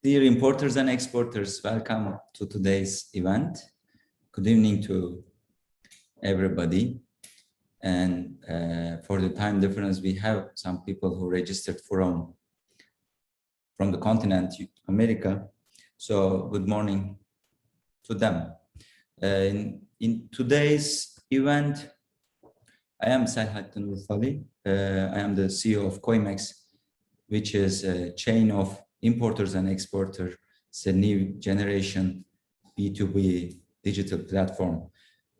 Dear importers and exporters, welcome to today's event. Good evening to everybody. And for the time difference, we have some people who registered from the continent, America. So good morning to them. In today's event, I am Selahattin Urfali. I am the CEO of Coimex, which is a chain of importers and exporters. It's a new generation B2B digital platform.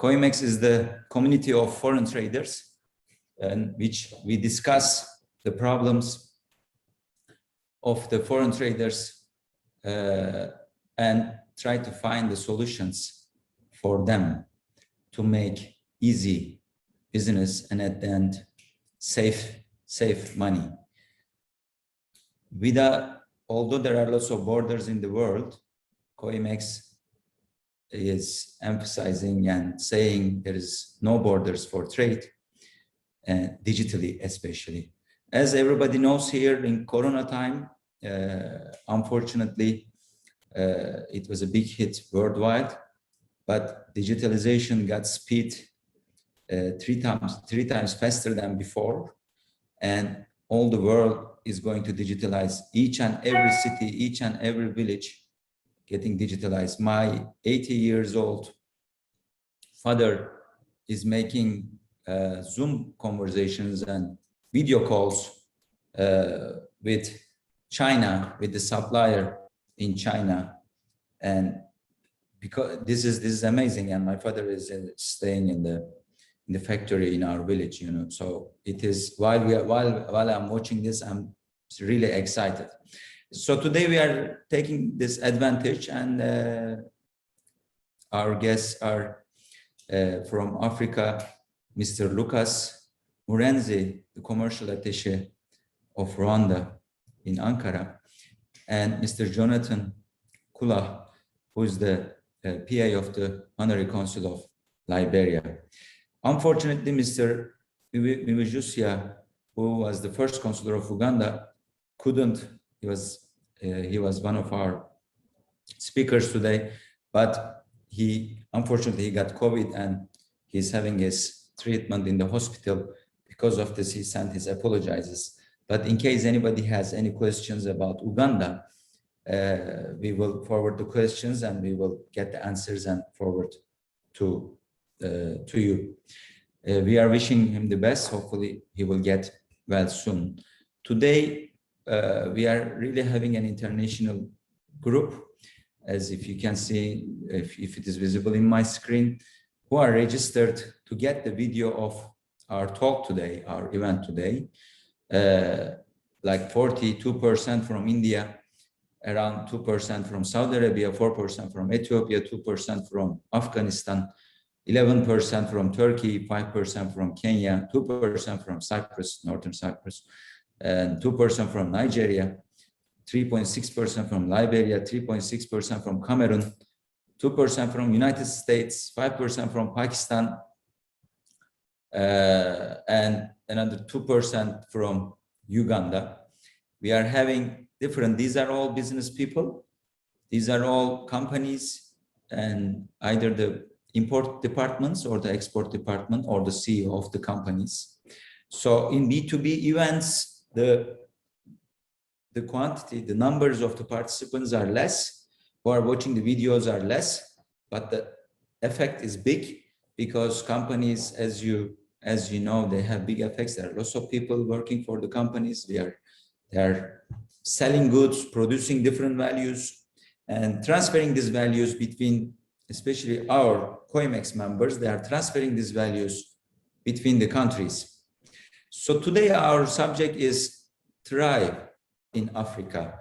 Coimex is the community of foreign traders in which we discuss the problems of the foreign traders and try to find the solutions for them to make easy business and at the end save money. Although there are lots of borders in the world, Coimex is emphasizing and saying there is no borders for trade, digitally especially. As everybody knows here in Corona time, unfortunately, it was a big hit worldwide, but digitalization got speed three times faster than before, and all the world is going to digitalize. Each and every city, each and every village getting digitalized. My 80 years old father is making Zoom conversations and video calls with China, with the supplier in China. And because this is amazing, and my father is staying in the factory in our village, you know. So it is while I'm watching this, I'm really excited. So today we are taking this advantage, and our guests are from Africa, Mr. Lucas Murenzi, the commercial attaché of Rwanda in Ankara, and Mr. Jonathan Kula, who is the PA of the Honorary Consul of Liberia. Unfortunately, Mr. Miwijusia, who was the first consular of Uganda, couldn't. He was one of our speakers today, but unfortunately he got COVID and he's having his treatment in the hospital. Because of this, he sent his apologies. But in case anybody has any questions about Uganda, we will forward the questions and we will get the answers and forward to you. We are wishing him the best. Hopefully he will get well soon. Today, we are really having an international group, as if you can see, if it is visible in my screen, who are registered to get the video of our talk today, our event today. Like 42% from India, around 2% from Saudi Arabia, 4% from Ethiopia, 2% from Afghanistan, 11% from Turkey, 5% from Kenya, 2% from Cyprus, Northern Cyprus, and 2% from Nigeria, 3.6% from Liberia, 3.6% from Cameroon, 2% from United States, 5% from Pakistan, and another 2% from Uganda. We are having different, these are all business people, these are all companies, and either the import departments or the export department or the CEO of the companies. So in B2B events, the quantity, the numbers of the participants are less, who are watching the videos are less, but the effect is big because companies, as you know, they have big effects. There are lots of people working for the companies. They are selling goods, producing different values, and transferring these values between, especially our Coimex members, they are transferring these values between the countries. So today our subject is thrive in Africa.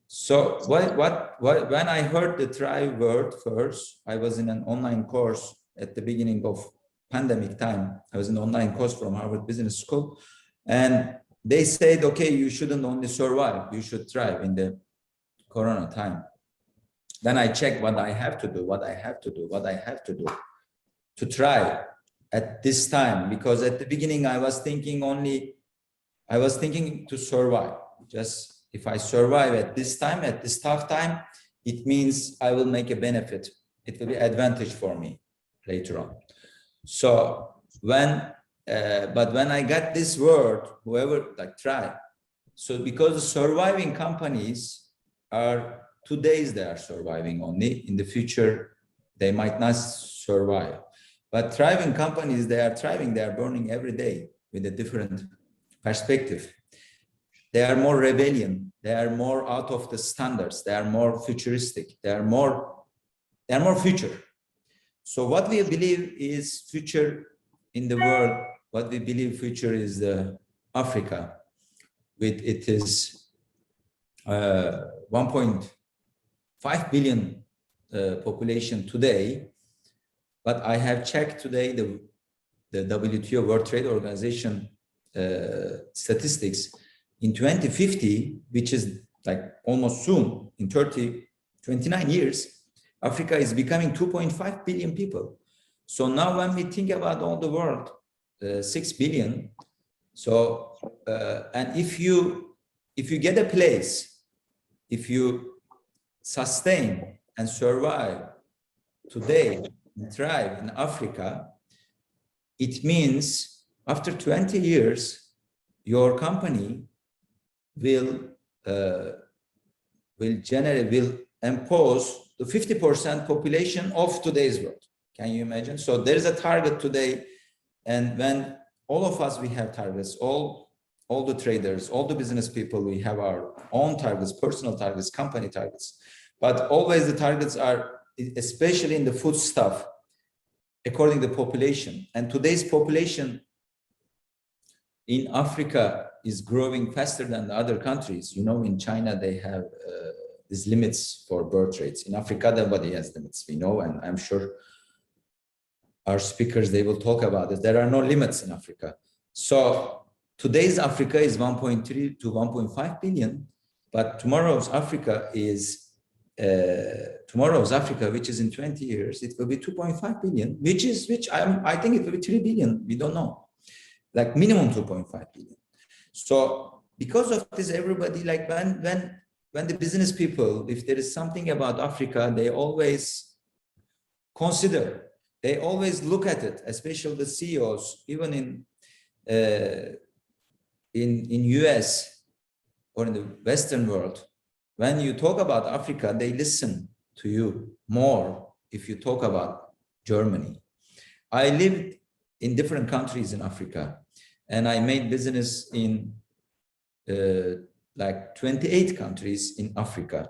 So when I heard the thrive word first, I was in an online course at the beginning of pandemic time. I was in an online course from Harvard Business School, and they said, okay, you shouldn't only survive, you should thrive in the Corona time. Then I checked what I have to do to try at this time, because at the beginning I was thinking to survive, just if I survive at this time, at this tough time, it means I will make a benefit. It will be advantage for me later on. So but when I got this word, whoever like try. So because the surviving companies are today's, they are surviving only. In the future, they might not survive. But thriving companies, they are thriving, they are burning every day with a different perspective. They are more rebellion. They are more out of the standards. They are more futuristic. They are more future. So what we believe is future in the world, what we believe future is Africa, with it is 1.5 billion population today. But I have checked today the WTO, World Trade Organization statistics. In 2050, which is like almost soon, in 29 years, Africa is becoming 2.5 billion people. So now when we think about all the world, 6 billion. So, and if you get a place, if you sustain and survive today and thrive in Africa, it means after 20 years, your company will impose the 50% population of today's world. Can you imagine? So there's a target today, and when all of us, we have targets, all the traders, all the business people, we have our own targets, personal targets, company targets, but always the targets are, especially in the food stuff, according to the population. And today's population in Africa is growing faster than the other countries. You know, in China, they have these limits for birth rates. In Africa, nobody has limits, we know, and I'm sure our speakers, they will talk about it. There are no limits in Africa. So today's Africa is 1.3 to 1.5 billion, but tomorrow's Africa is, which is in 20 years, it will be 2.5 billion, I think it will be 3 billion, we don't know, like minimum 2.5 billion. So because of this, everybody, like when the business people, if there is something about Africa, they always consider, they always look at it, especially the CEOs, even in US or in the Western world. When you talk about Africa, they listen to you more if you talk about Germany. I lived in different countries in Africa, and I made business in like 28 countries in Africa,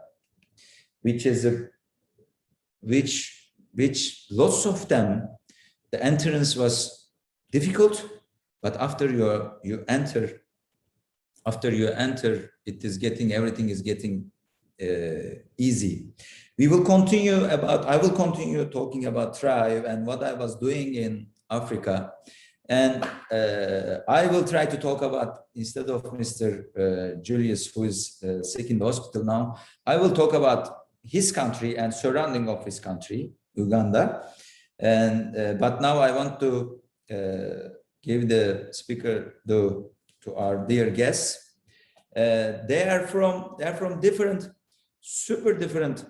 which lots of them, the entrance was difficult, but after you enter, everything is getting easy. I will continue talking about Thrive and what I was doing in Africa. And I will try to talk about, instead of Mr. Julius, who is sick in the hospital now, I will talk about his country and surrounding of his country, Uganda. And but now I want to give the speaker to our dear guests. They are from different, super different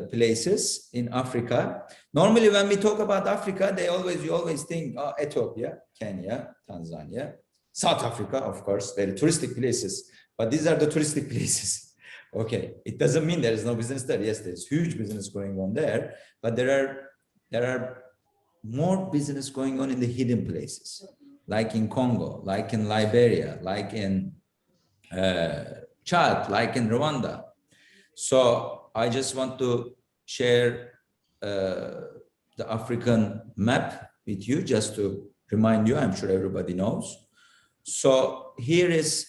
places in Africa. Normally, when we talk about Africa, you always think, oh, Ethiopia, Kenya, Tanzania, South Africa, of course, very touristic places. But these are the touristic places. Okay, it doesn't mean there is no business there. Yes, there's huge business going on there, but there are more business going on in the hidden places, like in Congo, like in Liberia, like in Chad, like in Rwanda. So I just want to share the African map with you, just to remind you. I'm sure everybody knows. So here is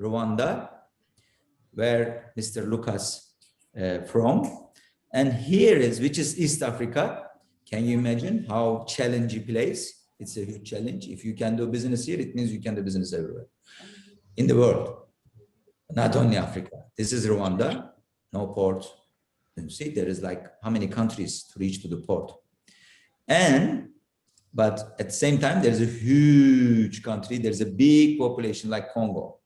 Rwanda, where Mr. Lucas from, and here is, which is East Africa. Can you imagine how challenging place? It's a huge challenge. If you can do business here, it means you can do business everywhere in the world, not only Africa. This is Rwanda, no port. You see, there is like how many countries to reach to the port. But at the same time, there's a huge country. There's a big population like Congo.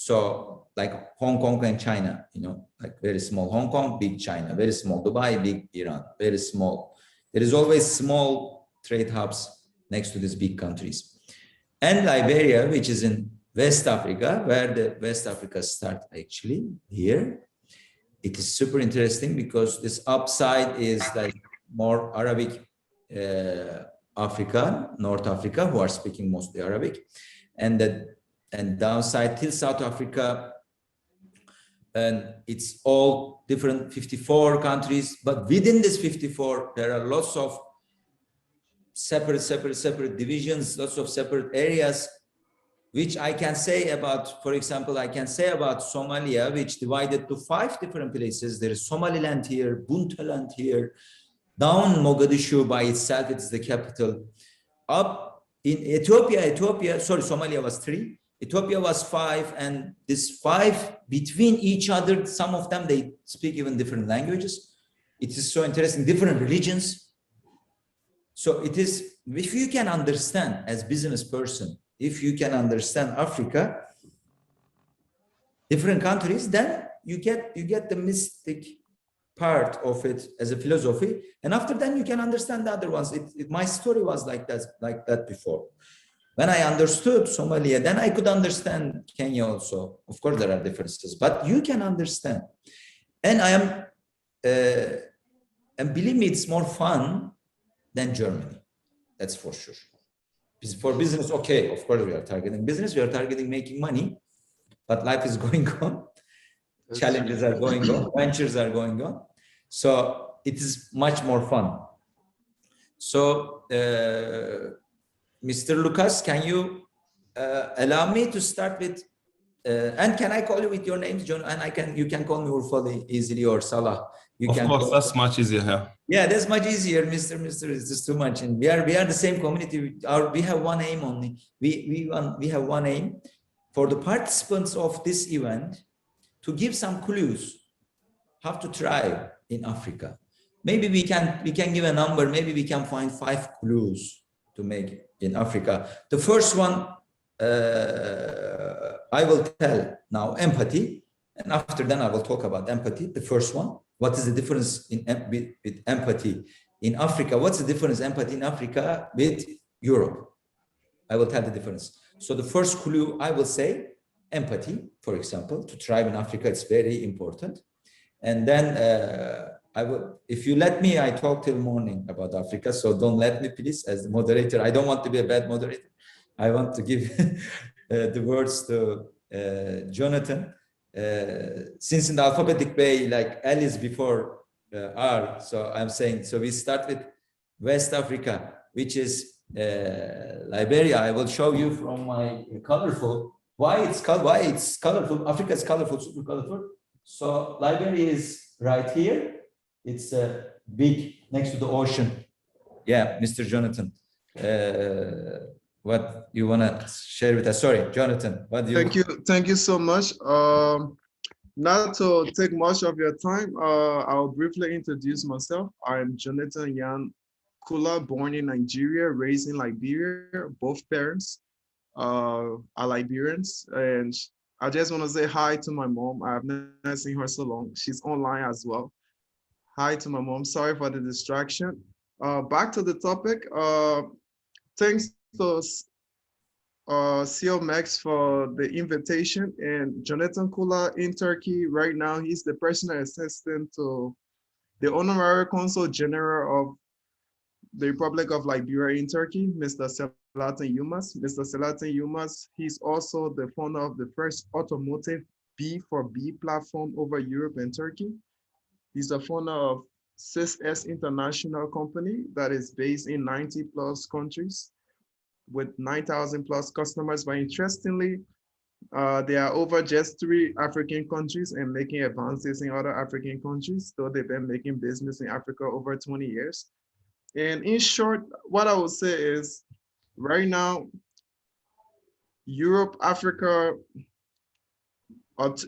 So like Hong Kong and China, you know, like very small Hong Kong, big China, very small Dubai, big Iran, very small. There is always small trade hubs next to these big countries. And Liberia, which is in West Africa, where the West Africa start actually here. It is super interesting because this upside is like more Arabic Africa, North Africa, who are speaking mostly Arabic, and downside till South Africa, and it's all different 54 countries, but within this 54, there are lots of separate divisions, lots of separate areas, which I can say about, for example, I can say about Somalia, which divided to 5 different places. There is Somaliland here, Puntland here, down Mogadishu by itself, it's the capital. Up in Ethiopia, Somalia was 3, Ethiopia was 5, and this 5 between each other, some of them, they speak even different languages. It is so interesting, different religions. So it is, if you can understand as business person, if you can understand Africa, different countries, then you get the mystic part of it as a philosophy, and after then you can understand the other ones. My story was like that before. When I understood Somalia, then I could understand Kenya also. Of course, there are differences, but you can understand. And I am, and believe me, it's more fun than Germany. That's for sure. For business, okay, of course we are targeting business, we are targeting making money, but life is going on. Challenges are going on, ventures are going on. So it is much more fun. So, Mr. Lucas, can you allow me to start with, and can I call you with your names, John? And you can call me Urfali easily, or Salah. Of course, that's much easier here. Yeah, that's much easier, Mr. It's just too much. And we are the same community. We have one aim only. We have one aim for the participants of this event to give some clues how to thrive in Africa. Maybe we can give a number. Maybe we can find 5 clues to make in Africa. The first one I will tell now, empathy, and after then I will talk about empathy. The first one. What is the difference with empathy in Africa? What's the difference empathy in Africa with Europe? I will tell the difference. So the first clue I will say, empathy, for example, to thrive in Africa, it's very important. And then I will, if you let me, I talk till morning about Africa. So don't let me, please, as the moderator. I don't want to be a bad moderator. I want to give the words to Jonathan. Since in the alphabetic way, like L is before R, so I'm saying, so we start with West Africa, which is Liberia. I will show you from my colorful, why it's colorful. Africa is colorful, super colorful. So Liberia is right here. It's big, next to the ocean. Yeah, Mr. Jonathan. What you want to share with us? Sorry, Jonathan. What do you? Thank you so much. Not to take much of your time, I'll briefly introduce myself. I'm Jonathan Yan Kula, born in Nigeria, raised in Liberia. Both parents are Liberians, and I just want to say hi to my mom. I've not seen her so long. She's online as well. Hi to my mom. Sorry for the distraction. Back to the topic. Thanks to Coimex for the invitation, and Jonathan Kula in Turkey right now. He's the personal assistant to the Honorary Consul General of the Republic of Liberia in Turkey, Mr. Selahattin Yilmaz. Mr. Selahattin Yilmaz, he's also the founder of the first automotive B4B platform over Europe and Turkey. He's the founder of CIS International Company that is based in 90 plus countries with 9,000 plus customers. But interestingly, they are over just 3 African countries and making advances in other African countries. So they've been making business in Africa over 20 years. And in short, what I would say is right now, Europe, Africa,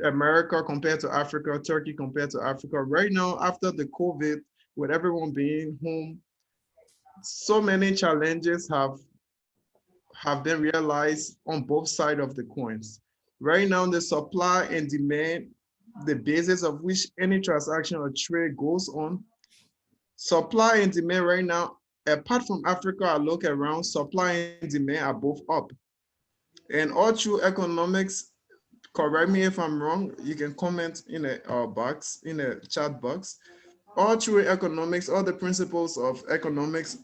America compared to Africa, Turkey compared to Africa. Right now, after the COVID, with everyone being home, so many challenges have been realized on both sides of the coins. Right now, the supply and demand, the basis of which any transaction or trade goes on. Supply and demand right now, apart from Africa, I look around, supply and demand are both up. And all through economics, correct me if I'm wrong, you can comment in a box, in a chat box. All through economics, all the principles of economics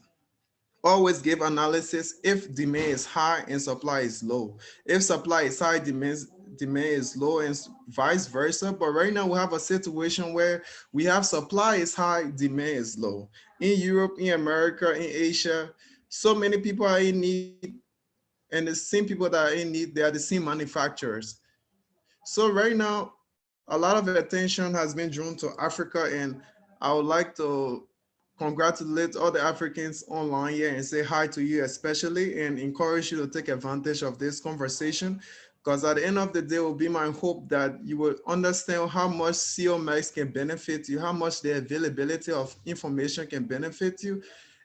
always give analysis if demand is high and supply is low. If supply is high, demand is low, and vice versa. But right now we have a situation where we have supply is high, demand is low. In Europe, in America, in Asia, so many people are in need, and the same people that are in need, they are the same manufacturers. So right now, a lot of attention has been drawn to Africa, and I would like to congratulate all the Africans online here and say hi to you especially, and encourage you to take advantage of this conversation, because at the end of the day, it will be my hope that you will understand how much Coimex can benefit you, how much the availability of information can benefit you.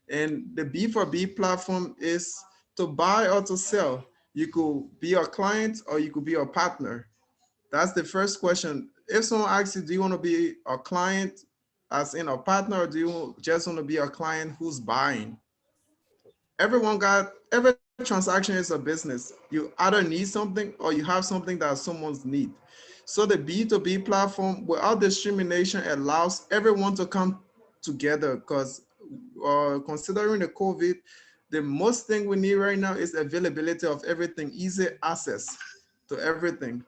And the B4B platform is to buy or to sell. You could be a client or you could be a partner. That's the first question. If someone asks you, do you want to be a client as in a partner, or do you just want to be a client who's buying? Every transaction is a business. You either need something or you have something that someone's need. So the B2B platform without discrimination allows everyone to come together, because considering the COVID, the most thing we need right now is availability of everything, easy access to everything.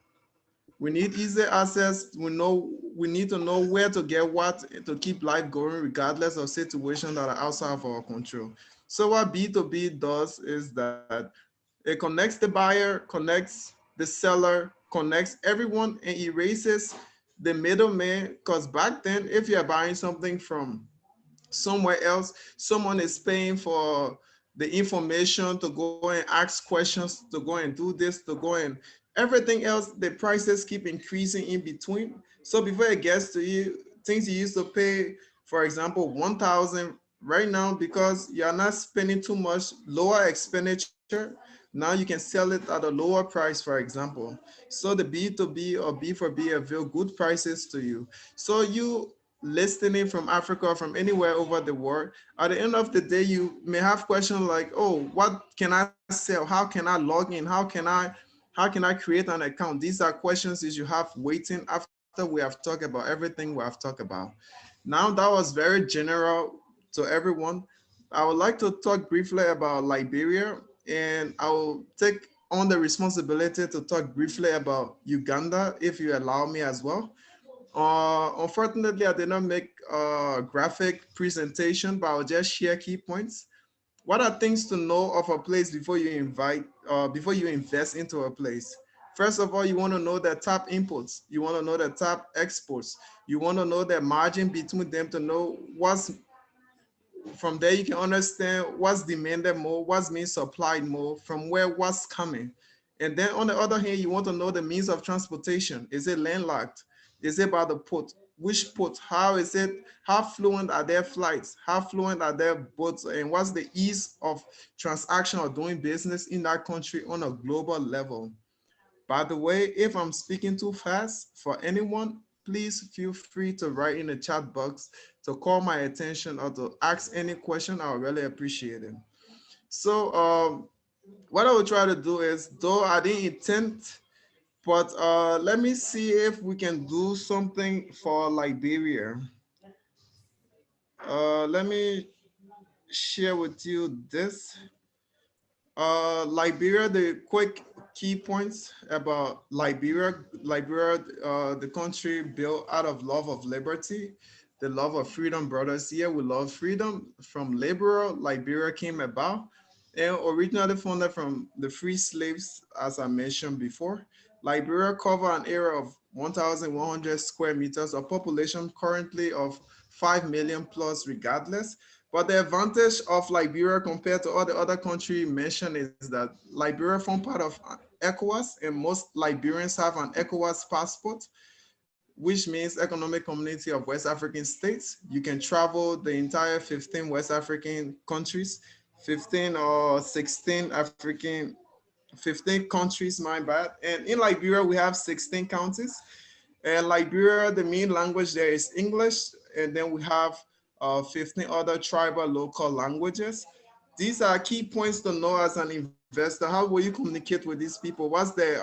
We need easy access. We need to know where to get what to keep life going, regardless of situations that are outside of our control. So what B2B does is that it connects the buyer, connects the seller, connects everyone, and erases the middleman. Because back then, if you're buying something from somewhere else, someone is paying for the information to go and ask questions, to go and do this, to go and everything else, the prices keep increasing in between. So before it gets to you, things you used to pay, for example, 1,000 right now, because you're not spending too much, lower expenditure, now you can sell it at a lower price, for example. So the B2B or B4B avail good prices to you. So you listening from Africa, from anywhere over the world, at the end of the day, you may have questions like, oh, what can I sell? How can I log in? How can I create an account? These are questions that you have waiting after we have talked about everything we have talked about. Now that was very general to everyone. I would like to talk briefly about Liberia, and I will take on the responsibility to talk briefly about Uganda, if you allow me as well. Unfortunately, I did not make a graphic presentation, but I'll just share key points. What are things to know of a place before you invest into a place? First of all, you want to know the top inputs. You want to know the top exports. You want to know the margin between them to know what's from there. You can understand what's demanded more, what's being supplied more, from where what's coming. And then on the other hand, you want to know the means of transportation. Is it landlocked? Is it by the port? Which port? How is it? How fluent are their flights? How fluent are their boats? And what's the ease of transaction or doing business in that country on a global level? By the way, if I'm speaking too fast for anyone, please feel free to write in the chat box to call my attention or to ask any question. I would really appreciate it. So what I will try to do is, though I didn't intend, but let me see if we can do something for Liberia. Let me share with you this. Liberia, the quick key points about Liberia. Liberia, the country built out of love of liberty, the love of freedom brought us here. We love freedom. From Liberia, Liberia came about, and originally founded from the free slaves, as I mentioned before. Liberia cover an area of 1,100 square meters, a population currently of 5 million plus regardless. But the advantage of Liberia compared to all the other countries mentioned is that Liberia form part of ECOWAS, and most Liberians have an ECOWAS passport, which means Economic Community of West African States. You can travel the entire 15 West African countries, 15 or 16 African 15 countries, my bad. And in Liberia, we have 16 counties. And Liberia, the main language there is English. And then we have 15 other tribal local languages. These are key points to know as an investor. How will you communicate with these people? What's their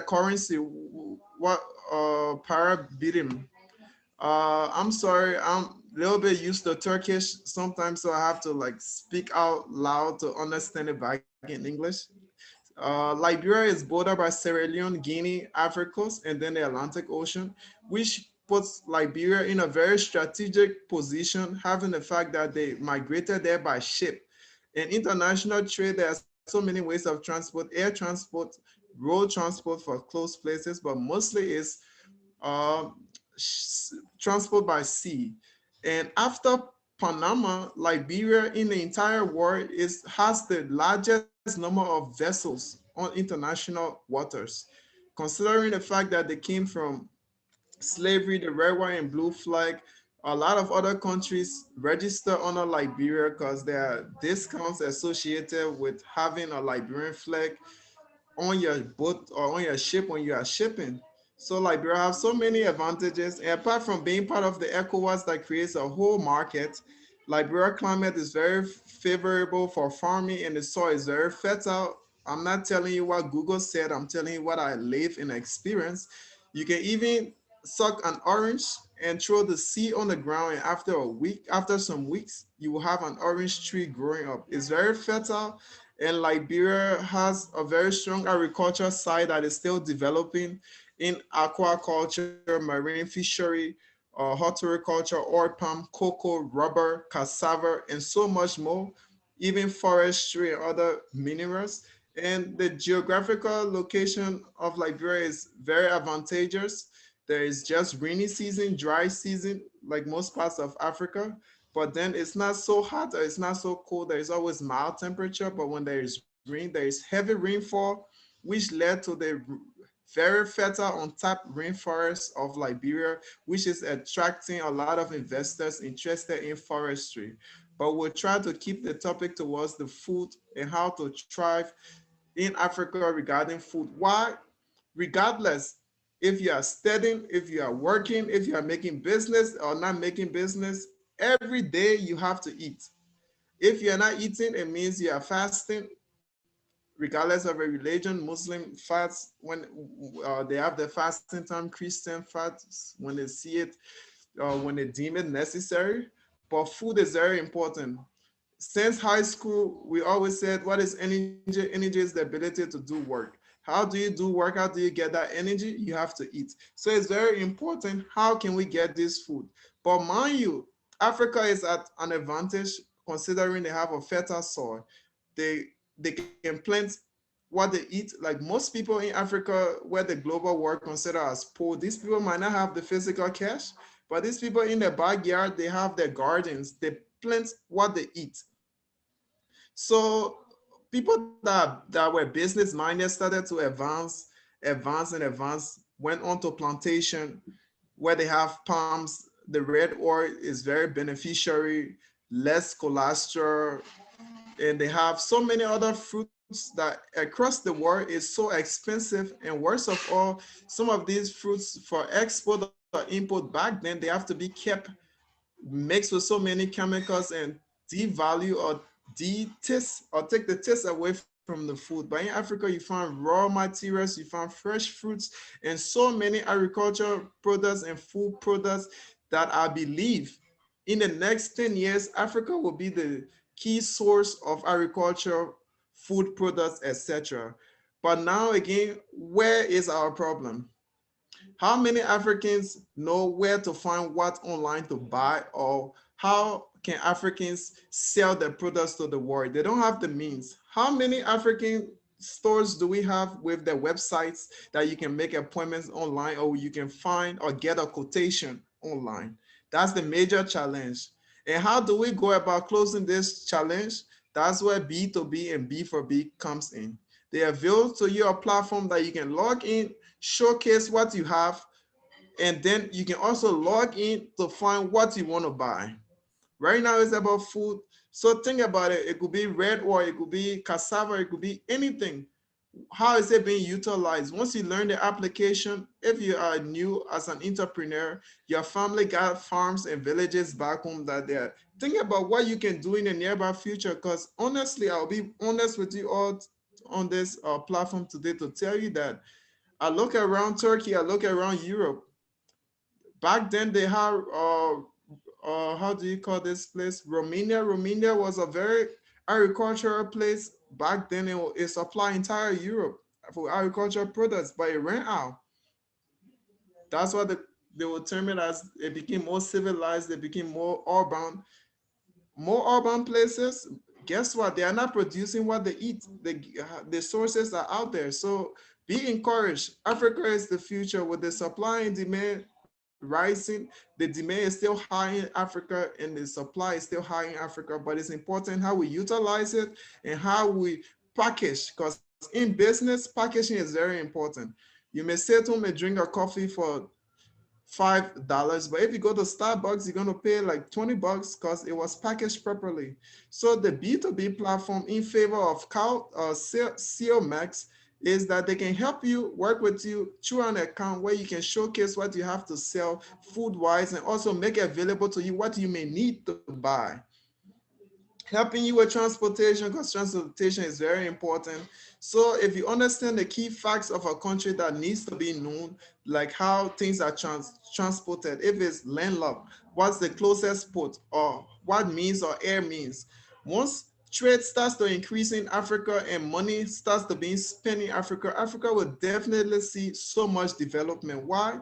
currency? What paradigm? I'm sorry, I'm a little bit used to Turkish sometimes, so I have to like speak out loud to understand it back in English. Liberia is bordered by Sierra Leone, Guinea, Ivory Coast, and then the Atlantic Ocean, which puts Liberia in a very strategic position, having the fact that they migrated there by ship. In international trade, there are so many ways of transport: air transport, road transport for close places, but mostly is uh, transport by sea. And after Panama, Liberia in the entire world has the largest number of vessels on international waters. Considering the fact that they came from slavery, the red, white, and blue flag, a lot of other countries register under Liberia because there are discounts associated with having a Liberian flag on your boat or on your ship when you are shipping. So Liberia have so many advantages. And apart from being part of the ECOWAS that creates a whole market, Liberia climate is very favorable for farming and the soil is very fertile. I'm not telling you what Google said, I'm telling you what I live and experience. You can even suck an orange and throw the seed on the ground, and after some weeks, you will have an orange tree growing up. It's very fertile, and Liberia has a very strong agriculture side that is still developing in aquaculture, marine fishery, horticulture, oil palm, cocoa, rubber, cassava, and so much more, even forestry and other minerals. And the geographical location of Liberia is very advantageous. There is just rainy season, dry season, like most parts of Africa, but then it's not so hot or it's not so cold. There is always mild temperature, but when there is rain, there is heavy rainfall, which led to the very fertile untapped rainforest of Liberia, which is attracting a lot of investors interested in forestry. But we'll try to keep the topic towards the food and how to thrive in Africa regarding food. Why? Regardless if you are studying, if you are working, if you are making business or not making business, every day you have to eat. If you're not eating, it means you are fasting, regardless of a religion. Muslim fasts when they have the fasting time, Christian fasts when they see it, when they deem it necessary. But food is very important. Since high school, we always said, what is energy? Energy is the ability to do work. How do you do work? How do you get that energy? You have to eat. So it's very important. How can we get this food? But mind you, Africa is at an advantage considering they have a fertile soil. They can plant what they eat. Like most people in Africa, where the global world consider as poor, these people might not have the physical cash, but these people in their backyard, they have their gardens. They plant what they eat. So people that were business minded started to advance, went on to plantation where they have palms. The red oil is very beneficiary, less cholesterol, and they have so many other fruits that across the world is so expensive. And worst of all, some of these fruits for export or import back then, they have to be kept mixed with so many chemicals and devalue or de-taste or take the taste away from the food. But in Africa, you find raw materials, you find fresh fruits, and so many agricultural products and food products that I believe in the next 10 years, Africa will be the key source of agriculture, food products, etc. But now again, where is our problem? How many Africans know where to find what online to buy, or how can Africans sell their products to the world? They don't have the means. How many African stores do we have with their websites that you can make appointments online, or you can find or get a quotation online? That's the major challenge. And how do we go about closing this challenge? That's where B2B and B4B comes in. They avail to you a platform that you can log in, showcase what you have, and then you can also log in to find what you want to buy. Right now it's about food. So think about it. It could be red oil, it could be cassava, it could be anything. how is it being utilized? Once you learn the application, if you are new as an entrepreneur, your family got farms and villages back home that they're thinking about what you can do in the nearby future. Because honestly, I'll be honest with you all on this platform today to tell you that I look around Turkey, I look around Europe. Back then they had how do you call this place? Romania. Romania was a very agricultural place back then. It supplied entire Europe for agricultural products, but it ran out. That's why they would term it as it became more civilized, they became more urban places. Guess what? They are not producing what they eat. The sources are out there. So be encouraged. Africa is the future with the supply and demand rising. The demand is still high in Africa and the supply is still high in Africa, but it's important how we utilize it and how we package. Because in business, packaging is very important. You may sit home and drink a coffee for $5, but if you go to Starbucks, you're gonna pay like $20 because it was packaged properly. So the B2B platform in favor of Coimex is that they can help you work with you through an account where you can showcase what you have to sell food wise and also make available to you what you may need to buy. Helping you with transportation, because transportation is very important. So if you understand the key facts of a country that needs to be known, like how things are transported, if it's landlocked, what's the closest port, or what means or air means. Once trade starts to increase in Africa and money starts to be spent in Africa, Africa will definitely see so much development. Why?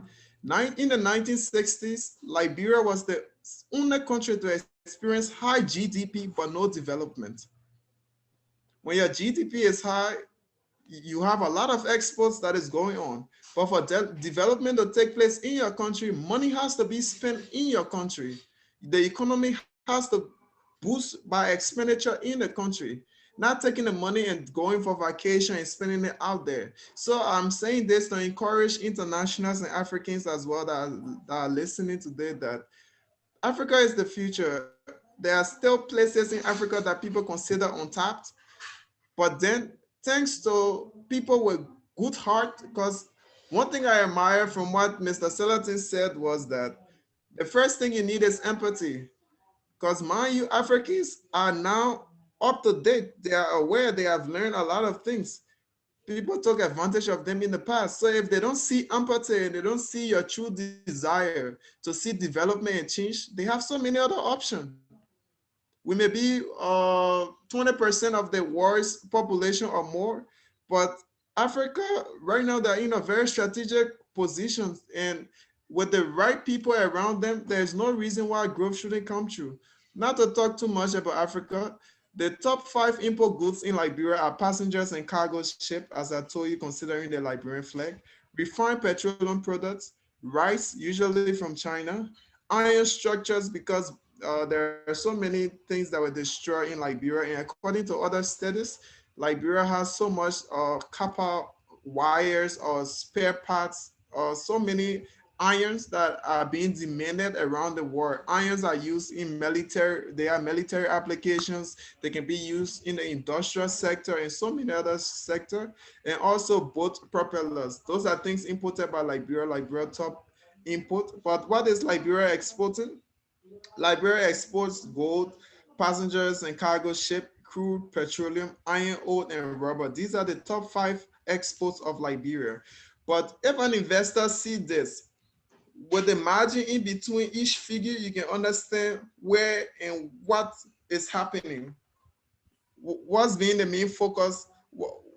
In the 1960s, Liberia was the only country to experience high GDP but no development. When your GDP is high, you have a lot of exports that is going on. But for development to take place in your country, money has to be spent in your country. The economy has to boost by expenditure in the country, not taking the money and going for vacation and spending it out there. So I'm saying this to encourage internationals and Africans as well that are listening today that Africa is the future. There are still places in Africa that people consider untapped, but then thanks to people with good heart, because one thing I admire from what Mr. Selatin said was that the first thing you need is empathy. Because mind you, Africans are now up to date. They are aware, they have learned a lot of things. People took advantage of them in the past. So if they don't see empathy and they don't see your true desire to see development and change, they have so many other options. We may be 20% of the world's population or more, but Africa right now they're in a very strategic position, and with the right people around them, there's no reason why growth shouldn't come true. Not to talk too much about Africa, the top 5 import goods in Liberia are passengers and cargo ship, as I told you, considering the Liberian flag, refined petroleum products, rice, usually from China, iron structures, because there are so many things that were destroyed in Liberia. And according to other studies, Liberia has so much copper wires or spare parts, or so many irons that are being demanded around the world. Irons are used in military, they are military applications. They can be used in the industrial sector and so many other sectors, and also boat propellers. Those are things imported by Liberia, Liberia top import. But what is Liberia exporting? Liberia exports gold, passengers and cargo ship, crude, petroleum, iron ore, and rubber. These are the top 5 exports of Liberia. But if an investor sees this, with the margin in between each figure, you can understand where and what is happening. What's being the main focus,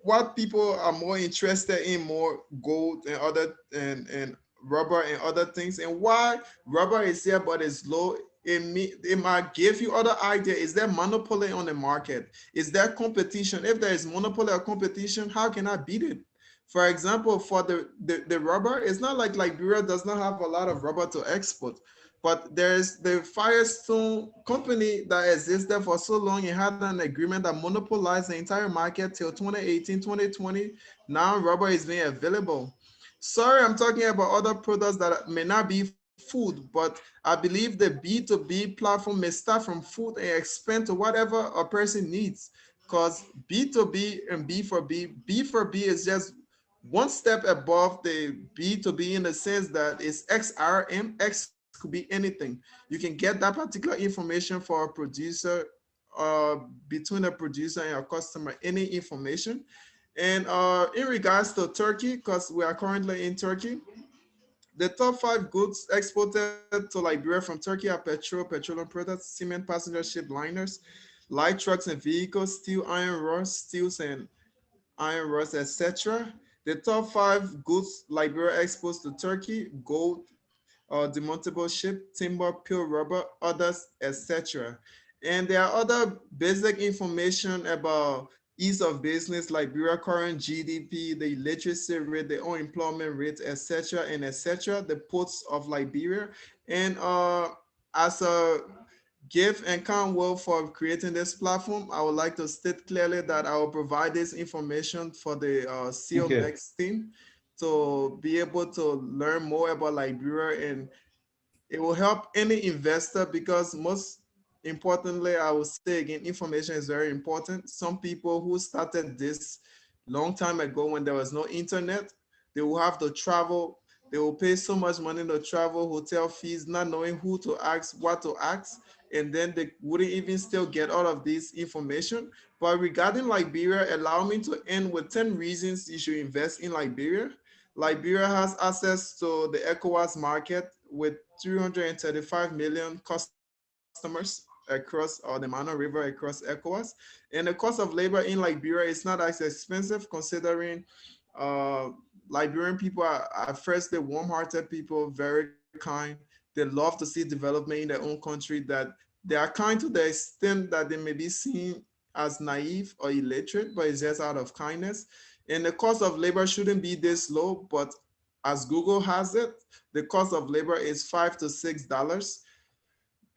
what people are more interested in, more gold and other and rubber and other things, and why rubber is here but it's low. It might give you other idea. Is there monopoly on the market? Is there competition? If there is monopoly or competition, how can I beat it? For example, for the rubber, it's not like Liberia does not have a lot of rubber to export, but there's the Firestone company that existed for so long. It had an agreement that monopolized the entire market till 2018, 2020. Now rubber is being available. Sorry, I'm talking about other products that may not be food, but I believe the B2B platform may start from food and expand to whatever a person needs. because B2B and B4B is just one step above the B2B in the sense that it's XRM. X could be anything. You can get that particular information for a producer, between a producer and a customer, any information. And in regards to Turkey, because we are currently in Turkey, the top 5 goods exported to Liberia from Turkey are petroleum products, cement, passenger ship liners, light trucks and vehicles, steel, iron rods, steels and iron rods, etc. The top 5 goods Liberia exports to Turkey: gold, demountable ship, timber, pure rubber, others, etc. And there are other basic information about ease of business, Liberia current GDP, the literacy rate, the unemployment rate, etc. and etc. The ports of Liberia. And as a gift and kind will for creating this platform, I would like to state clearly that I will provide this information for the COMEX team to be able to learn more about Liberia, and it will help any investor, because most importantly, I will say again, information is very important. Some people who started this long time ago when there was no internet, they will have to travel. They will pay so much money to travel, hotel fees, not knowing who to ask, what to ask, and then they wouldn't even still get all of this information. But regarding Liberia, allow me to end with 10 reasons you should invest in Liberia. Liberia has access to the ECOWAS market with 335 million customers across the Mano River, across ECOWAS. And the cost of labor in Liberia is not as expensive, considering Liberian people are firstly warm-hearted people, very kind. They love to see development in their own country, that they are kind to the extent that they may be seen as naive or illiterate, but it's just out of kindness. And the cost of labor shouldn't be this low, but as Google has it, the cost of labor is $5 to $6.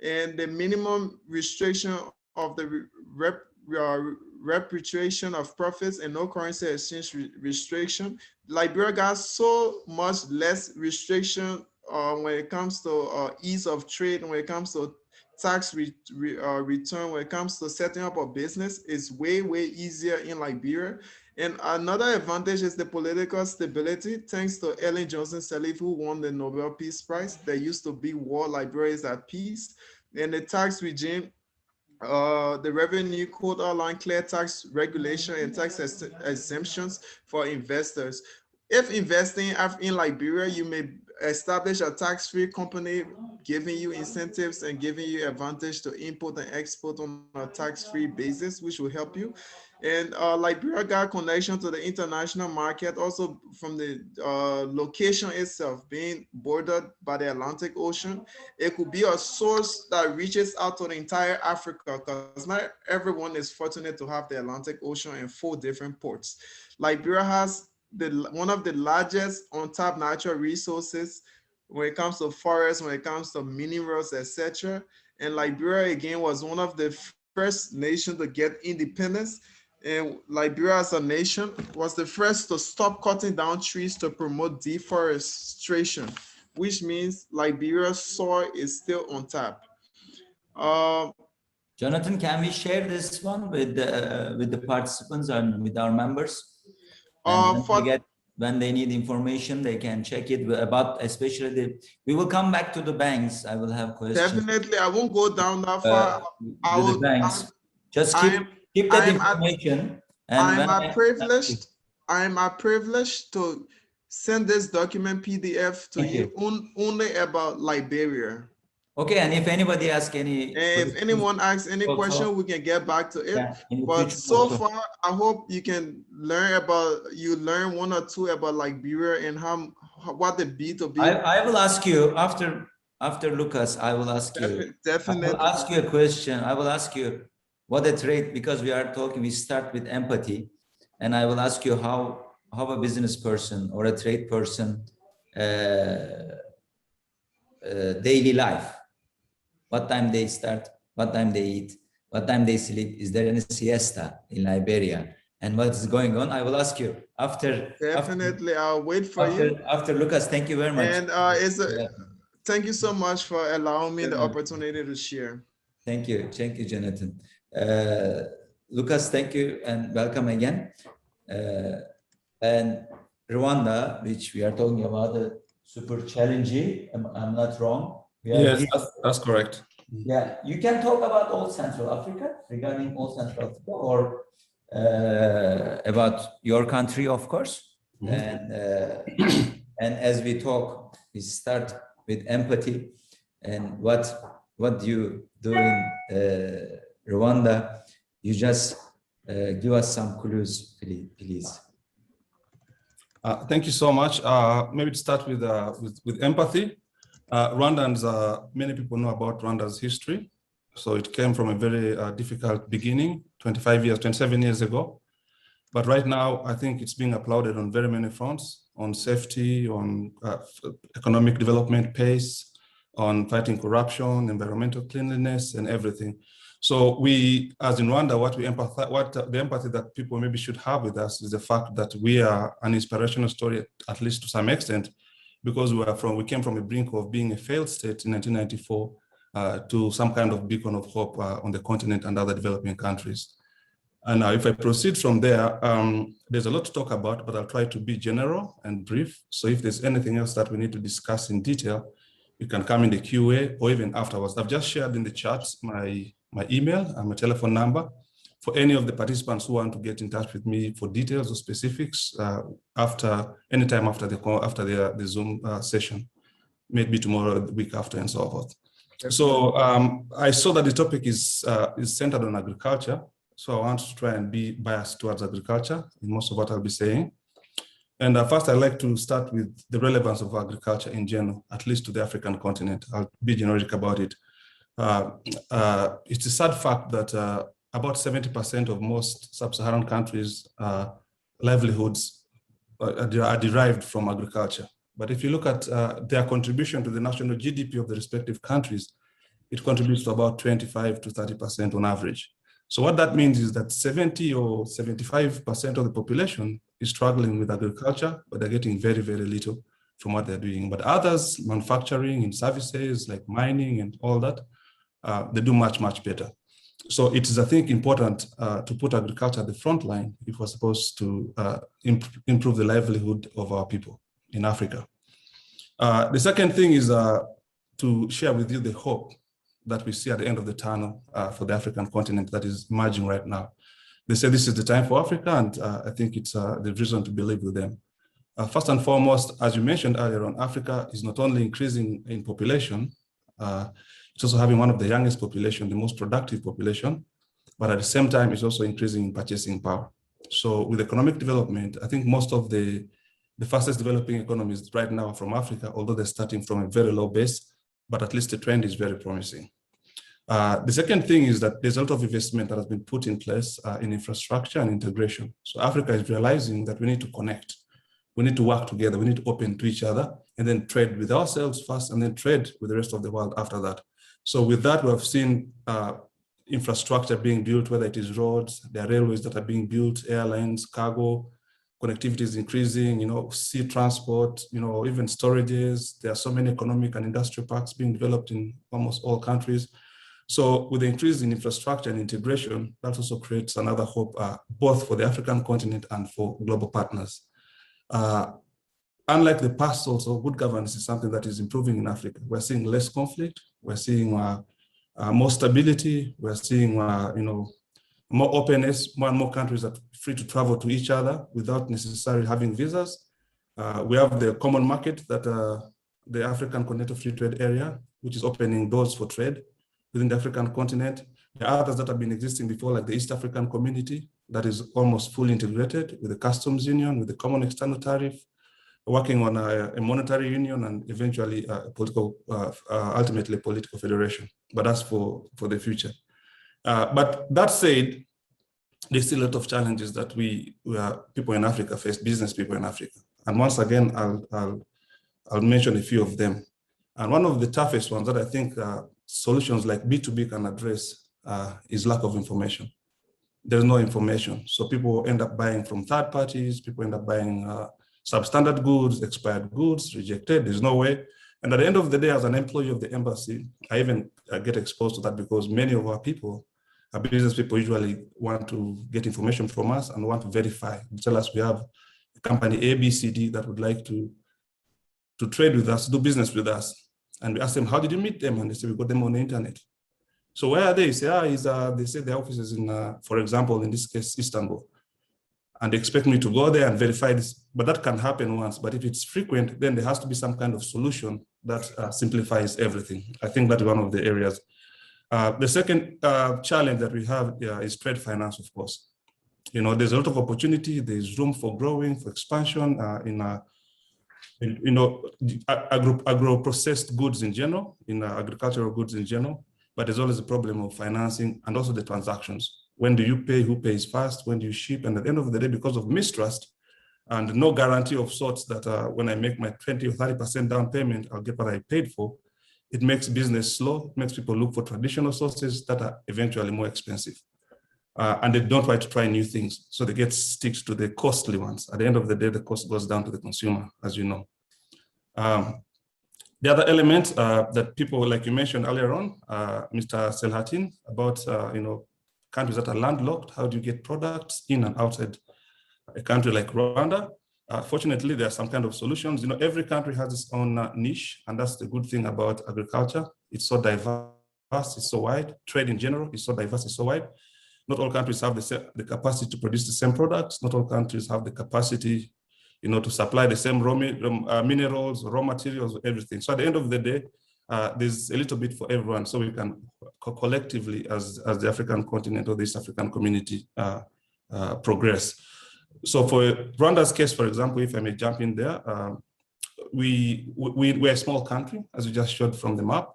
And the minimum restriction of the repatriation of profits and no currency exchange restriction. Liberia got so much less restriction when it comes to ease of trade, when it comes to tax return, when it comes to setting up a business. It's way, way easier in Liberia. And another advantage is the political stability, thanks to Ellen Johnson Sirleaf, who won the Nobel Peace Prize. There used to be war, Liberia is at peace. And the tax regime, the revenue code outline clear tax regulation and tax exemptions for investors. If investing in Liberia, you may establish a tax-free company, giving you incentives and giving you advantage to import and export on a tax-free basis, which will help you. And Liberia got connection to the international market also from the location itself, being bordered by the Atlantic Ocean. It could be a source that reaches out to the entire Africa, because not everyone is fortunate to have the Atlantic Ocean in 4 different ports. Liberia has one of the largest untapped natural resources when it comes to forests, when it comes to minerals, etc. And Liberia, again, was one of the first nations to get independence. And Liberia as a nation was the first to stop cutting down trees to promote deforestation, which means Liberia's soil is still untapped. Jonathan, can we share this one with the participants and with our members? When they need information, they can check it about, especially we will come back to the banks. I will have questions. Definitely, I won't go down that far. The banks. Just keep that information. I'm privileged to send this document PDF to you only about Liberia. Okay, and if anybody asks if anyone asks any question, we can get back to it. Yeah, but so far, I hope you can learn learn 1 or 2 about Liberia and what the B2B. I will ask you after Lucas. I will ask you. Definitely. I will ask you a question. I will ask you what a trade, because we are talking. We start with empathy, and I will ask you how a business person or a trade person daily life. What time they start, what time they eat, what time they sleep, is there any siesta in Liberia, and what is going on? I will ask you after. Definitely, I'll wait for you. After Lucas, thank you very much. And thank you so much for allowing me the opportunity to share. Thank you, Jonathan. Lucas, thank you and welcome again. And Rwanda, which we are talking about, super challenging. I'm not wrong. Yes, that's correct. Yeah, you can talk about all Central Africa, regarding all Central Africa, or about your country, of course. And as we talk, we start with empathy and what do you do in Rwanda? You just give us some clues, please. Thank you so much. Maybe to start with empathy. Rwandans, many people know about Rwanda's history. So it came from a very difficult beginning, 27 years ago. But right now, I think it's being applauded on very many fronts, on safety, on economic development pace, on fighting corruption, environmental cleanliness, and everything. So we, as in Rwanda, the empathy that people maybe should have with us is the fact that we are an inspirational story, at least to some extent, because we came from a brink of being a failed state in 1994 to some kind of beacon of hope on the continent and other developing countries. And now if I proceed from there, there's a lot to talk about, but I'll try to be general and brief. So if there's anything else that we need to discuss in detail, you can come in the QA or even afterwards. I've just shared in the chat my email and my telephone number for any of the participants who want to get in touch with me for details or specifics anytime after the Zoom session, maybe tomorrow, the week after, and so forth. So I saw that the topic is centered on agriculture. So I want to try and be biased towards agriculture in most of what I'll be saying. And first, I'd like to start with the relevance of agriculture in general, at least to the African continent. I'll be generic about it. It's a sad fact that about 70% of most sub-Saharan countries' livelihoods are derived from agriculture. But if you look at their contribution to the national GDP of the respective countries, it contributes to about 25 to 30% on average. So what that means is that 70 or 75% of the population is struggling with agriculture, but they're getting very, very little from what they're doing. But others, manufacturing and services like mining and all that, they do much, much better. So it is, I think, important to put agriculture at the front line if we're supposed to improve the livelihood of our people in Africa. The second thing is to share with you the hope that we see at the end of the tunnel for the African continent that is emerging right now. They say this is the time for Africa, and I think it's the reason to believe with them. First and foremost, as you mentioned earlier on, Africa is not only increasing in population, it's also having one of the youngest population, the most productive population, but at the same time, it's also increasing in purchasing power. So with economic development, I think most of the fastest developing economies right now are from Africa, although they're starting from a very low base, but at least the trend is very promising. The second thing is that there's a lot of investment that has been put in place in infrastructure and integration. So Africa is realizing that we need to connect. We need to work together. We need to open to each other and then trade with ourselves first and then trade with the rest of the world after that. So with that, we have seen infrastructure being built, whether it is roads, there are railways that are being built, airlines, cargo, connectivity is increasing, sea transport, even storages. There are so many economic and industrial parks being developed in almost all countries. So with the increase in infrastructure and integration, that also creates another hope, both for the African continent and for global partners. Unlike the past also, good governance is something that is improving in Africa. We're seeing less conflict. We're seeing more stability. We're seeing, more openness. More and more countries are free to travel to each other without necessarily having visas. We have the common market that the African Continental Free Trade Area, which is opening doors for trade within the African continent. There are others that have been existing before, like the East African Community, that is almost fully integrated with the customs union, with the common external tariff, working on a monetary union and eventually ultimately political federation. But that's for the future. But that said, there's still a lot of challenges that people in Africa face, business people in Africa. And once again, I'll mention a few of them. And one of the toughest ones that I think solutions like B2B can address is lack of information. There's no information. So people end up buying from third parties, people end up buying substandard goods, expired goods, rejected, there's no way. And at the end of the day, as an employee of the embassy, I even get exposed to that because many of our people business people usually want to get information from us and want to verify. They tell us we have a company ABCD that would like to trade with us, do business with us. And we ask them, how did you meet them? And they say, we got them on the internet. So where are they? Say, they say their office is in, for example, in this case, Istanbul. And they expect me to go there and verify this, but that can happen once. But if it's frequent, then there has to be some kind of solution that simplifies everything. I think that's one of the areas. The second challenge that we have is trade finance, of course. There's a lot of opportunity. There's room for growing, for expansion agro-processed goods in general, in agricultural goods in general. But there's always a problem of financing and also the transactions. When do you pay? Who pays first? When do you ship? And at the end of the day, because of mistrust and no guarantee of sorts that when I make my 20 or 30% down payment, I'll get what I paid for, it makes business slow. It makes people look for traditional sources that are eventually more expensive. And they don't try to try new things. So they get stick to the costly ones. At the end of the day, the cost goes down to the consumer, as you know. The other element that people, like you mentioned earlier on, Mr. Selhatin, about countries that are landlocked, how do you get products in and outside a country like Rwanda? Fortunately, there are some kind of solutions. Every country has its own niche, and that's the good thing about agriculture. It's so diverse, it's so wide. Trade in general is so diverse, it's so wide. Not all countries have the capacity to produce the same products. Not all countries have the capacity, to supply the same raw minerals, raw materials, everything. So at the end of the day, there's a little bit for everyone, so we can collectively, as the African continent or this African community, progress. So for Rwanda's case, for example, if I may jump in there, we're a small country, as we just showed from the map.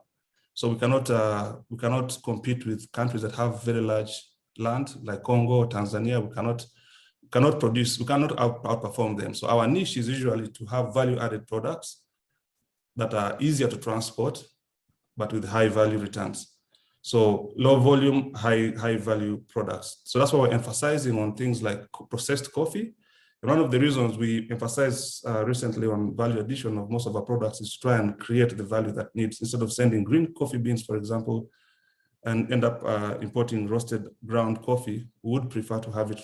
So we cannot compete with countries that have very large land like Congo or Tanzania. We cannot outperform them. So our niche is usually to have value-added products that are easier to transport, but with high value returns. So low volume, high value products. So that's why we're emphasizing on things like processed coffee. And one of the reasons we emphasize recently on value addition of most of our products is to try and create the value that needs, instead of sending green coffee beans, for example, and end up importing roasted ground coffee, we would prefer to have it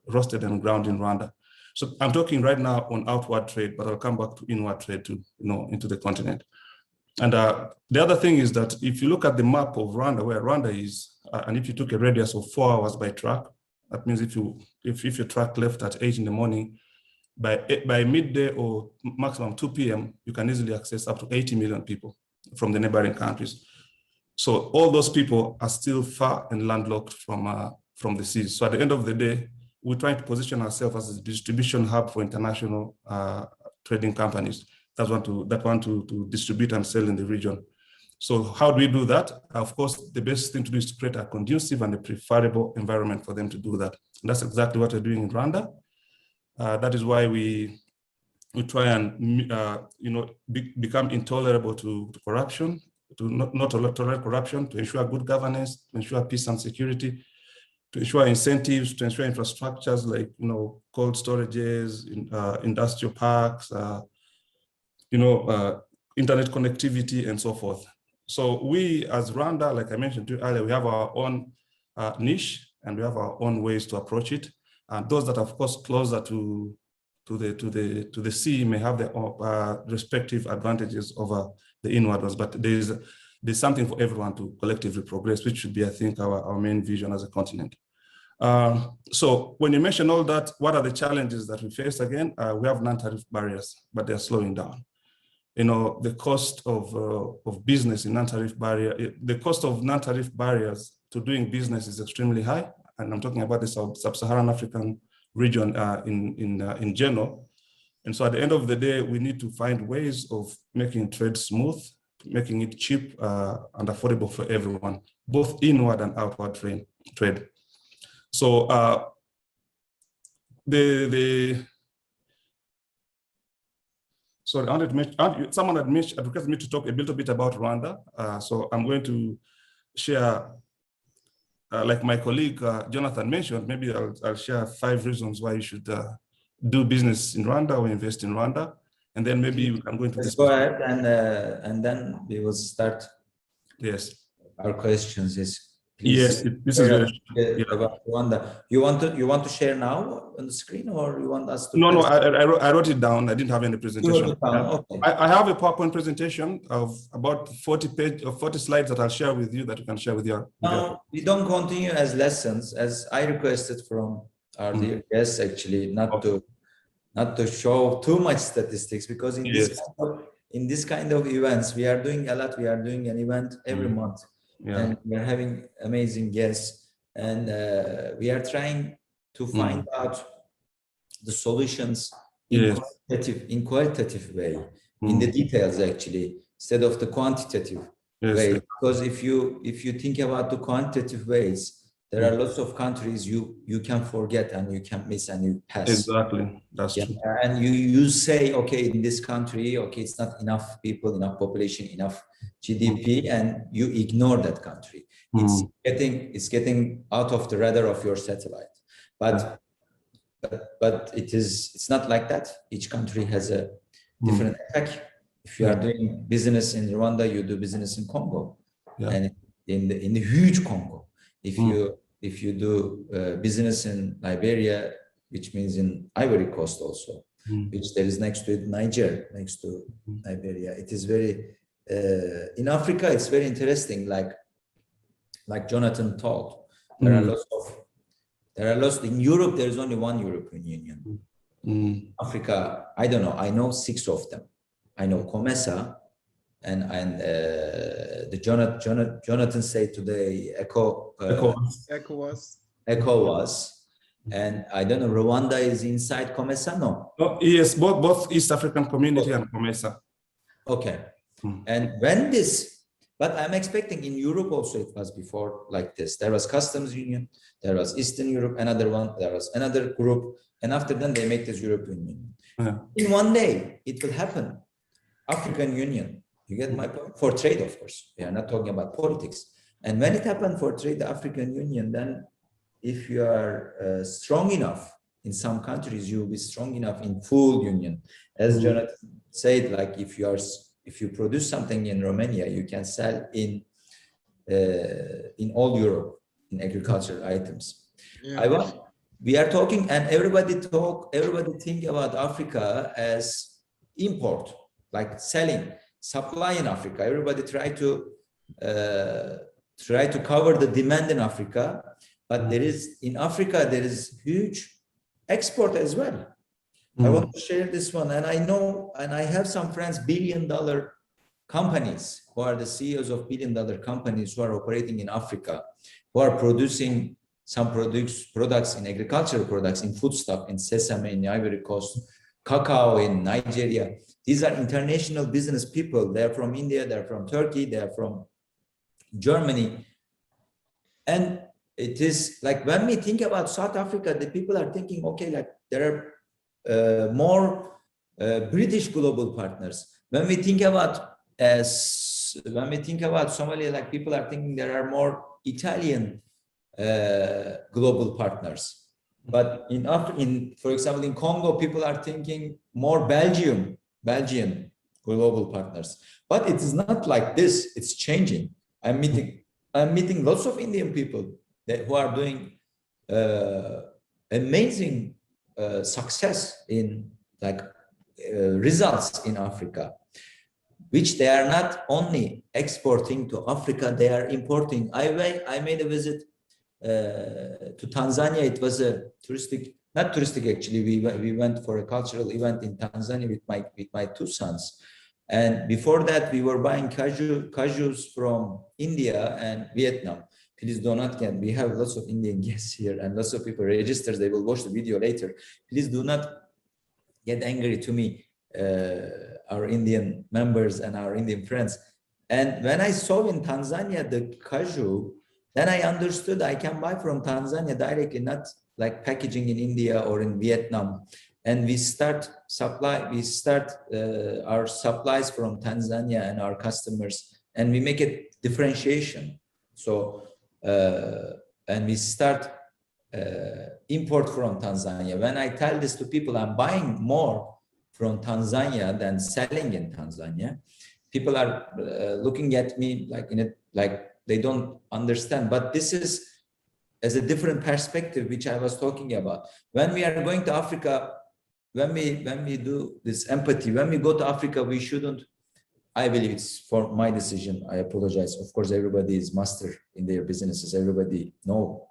roasted and ground in Rwanda. So I'm talking right now on outward trade, but I'll come back to inward trade to, into the continent. And the other thing is that if you look at the map of Rwanda, where Rwanda is, and if you took a radius of 4 hours by truck, that means if your truck left at 8 in the morning, by midday or maximum 2 p.m., you can easily access up to 80 million people from the neighboring countries. So all those people are still far and landlocked from the seas. So at the end of the day, we're trying to position ourselves as a distribution hub for international trading companies that want to distribute and sell in the region. So how do we do that? Of course, the best thing to do is to create a conducive and a preferable environment for them to do that. And that's exactly what we're doing in Rwanda. That is why we try and become intolerable to corruption, to not tolerate corruption, to ensure good governance, to ensure peace and security, to ensure incentives, to ensure infrastructures like cold storages, industrial parks, internet connectivity, and so forth. So we, as Rwanda, like I mentioned to you earlier, we have our own niche and we have our own ways to approach it. And those that are, of course, closer to the sea may have their respective advantages over the inward ones, but there's something for everyone to collectively progress, which should be, I think, our main vision as a continent. So when you mention all that, what are the challenges that we face? Again, we have non-tariff barriers, but they're slowing down. The cost of business in non-tariff barrier, the cost of non-tariff barriers to doing business is extremely high. And I'm talking about the sub-Saharan African region in general. And so at the end of the day, we need to find ways of making trade smooth, making it cheap and affordable for everyone, both inward and outward trade. So sorry, I wanted to mention, someone had requested me to talk a little bit about Rwanda. So I'm going to share, like my colleague Jonathan mentioned, maybe I'll share 5 reasons why you should do business in Rwanda or invest in Rwanda. And then maybe we can go into this. Let's go ahead and then we will start. Yes. Our questions. Please. Yes, this is very, yeah. About Rwanda. You want to share now on the screen, or you want us to? No, I wrote it down. I didn't have any presentation. Okay. I have a PowerPoint presentation of about 40 slides that I'll share with you, that you can share with your. No, we don't continue as lessons, as I requested from our dear guests, actually, not to show too much statistics, because in this kind of events, we are doing a lot. We are doing an event every month, and we are having amazing guests, and we are trying to find out the solutions in qualitative way, in the details, actually, instead of the quantitative way. Because if you think about the quantitative ways, there are lots of countries you can forget and you can miss and you pass. Exactly, that's true. And you say, okay, in this country, okay, it's not enough people, enough population, enough GDP, and you ignore that country. It's getting out of the radar of your satellite. But it's not like that. Each country has a different attack. If you are doing business in Rwanda, you do business in Congo, and in the huge Congo. If you do business in Liberia, which means in Ivory Coast also, which there is next to it, Niger, next to Liberia. It is very in Africa. It's very interesting. Like Jonathan told, there are lots in Europe. There is only one European Union. Africa, I don't know. I know 6 of them. I know Coimex, and the Jonathan said today ECOWAS, and I don't know, Rwanda is inside Coimex, no? Oh, yes, both East African Community and Coimex. Okay, and when this, but I'm expecting in Europe also it was before like this. There was Customs Union, there was Eastern Europe, another one, there was another group, and after then they make this European Union. In one day, it will happen. African Union. You get my point? For trade, of course. We are not talking about politics. And when it happened for trade, the African Union, then if you are strong enough in some countries, you will be strong enough in full union. As Jonathan said, like if you produce something in Romania, you can sell in all Europe in agricultural items. We are talking, and everybody think about Africa as import, like selling. Supply in Africa. Everybody try to cover the demand in Africa, but in Africa there is huge export as well. I want to share this one, and I know, and I have some friends, billion-dollar companies who are the CEOs of billion-dollar companies who are operating in Africa, who are producing some products in agricultural products, in foodstuff, in sesame, in Ivory Coast, cacao in Nigeria. These are international business people. They're from India, they're from Turkey, they're from Germany. And it is like when we think about South Africa, the people are thinking, okay, like there are more British global partners. When we think about Somalia, like people are thinking there are more Italian global partners. But for example, in Congo, people are thinking more Belgian global partners. But it is not like this. It's changing. I'm meeting lots of Indian people who are doing amazing success in results in Africa, which they are not only exporting to Africa, they are importing. I made a visit to Tanzania. It was a not touristic actually. We went for a cultural event in Tanzania with my 2 sons, and before that we were buying cashews from India and Vietnam. Please do not get. We have lots of Indian guests here and lots of people registered. They will watch the video later. Please do not get angry to me, our Indian members and our Indian friends. And when I saw in Tanzania the cashew, then I understood I can buy from Tanzania directly, not like packaging in India or in Vietnam. And we start our supplies from Tanzania and our customers, and we make a differentiation. So, and we start import from Tanzania. When I tell this to people, I'm buying more from Tanzania than selling in Tanzania. People are looking at me like they don't understand. But this is as a different perspective, which I was talking about. When we are going to Africa, when we do this empathy, when we go to Africa, we shouldn't, I believe it's for my decision, I apologize. Of course, everybody is master in their businesses. Everybody know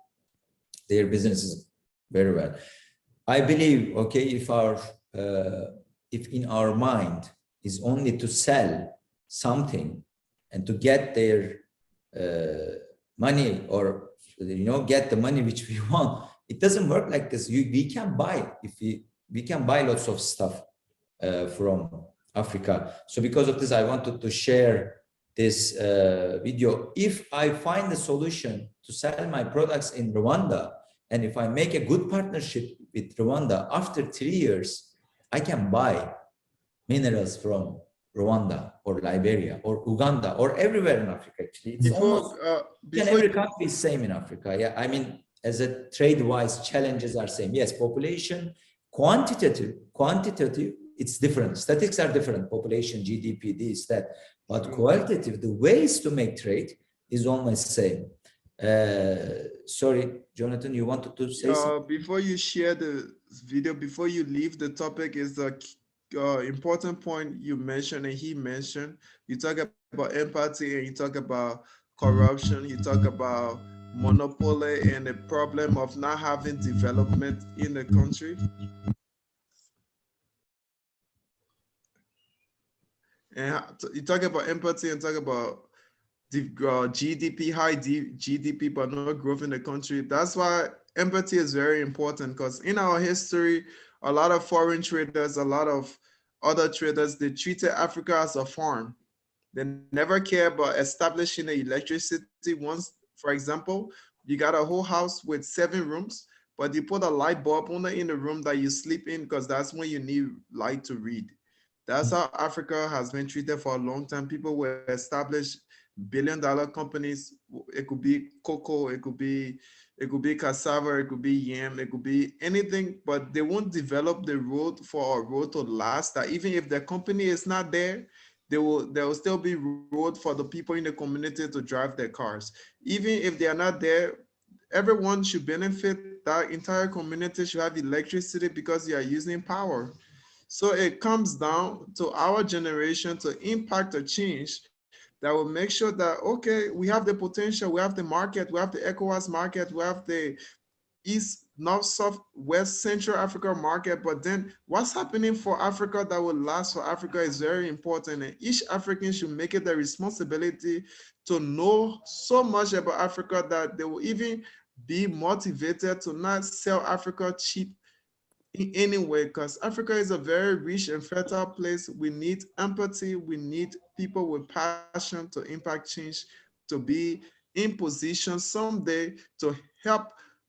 their businesses very well. I believe, okay, if in our mind is only to sell something and to get their money, or get the money which we want, it doesn't work like this. We can buy, we can buy lots of stuff from Africa. So because of this, I wanted to share this video. If I find a solution to sell my products in Rwanda, and if I make a good partnership with Rwanda, after 3 years, I can buy minerals from Rwanda or Liberia or Uganda or everywhere in Africa. Actually, it's almost every country is same in Africa. Yeah, I mean, as a trade-wise, challenges are same. Yes, population, quantitative, it's different. Statistics are different. Population, GDP, this, that. But qualitative, the ways to make trade is almost same. Sorry, Jonathan, you wanted to say something? Before you share the video, before you leave the topic, is the important point you mentioned and he mentioned. You talk about empathy and you talk about corruption, you talk about monopoly and the problem of not having development in the country. And you talk about empathy and talk about GDP, high GDP, but no growth in the country. That's why empathy is very important, because in our history, a lot of foreign traders, a lot of other traders, they treated Africa as a farm. They never care about establishing the electricity. Once, for example, you got a whole house with 7 rooms, but you put a light bulb only in the room that you sleep in, because that's when you need light to read. That's how Africa has been treated for a long time. People will establish billion-dollar companies. It could be cocoa, it could be cassava, it could be yam, it could be anything, but they won't develop the road for a road to last. That even if the company is not there, there will still be road for the people in the community to drive their cars. Even if they are not there, everyone should benefit. That entire community should have electricity because you are using power. So it comes down to our generation to impact a change that will make sure that, okay, we have the potential, we have the market, we have the ECOWAS market, we have the East, North, South, West, Central Africa market. But then what's happening for Africa that will last for Africa is very important. And each African should make it their responsibility to know so much about Africa that they will even be motivated to not sell Africa cheap in any way, because Africa is a very rich and fertile place. We need empathy. We need people with passion to impact change, to be in position someday to help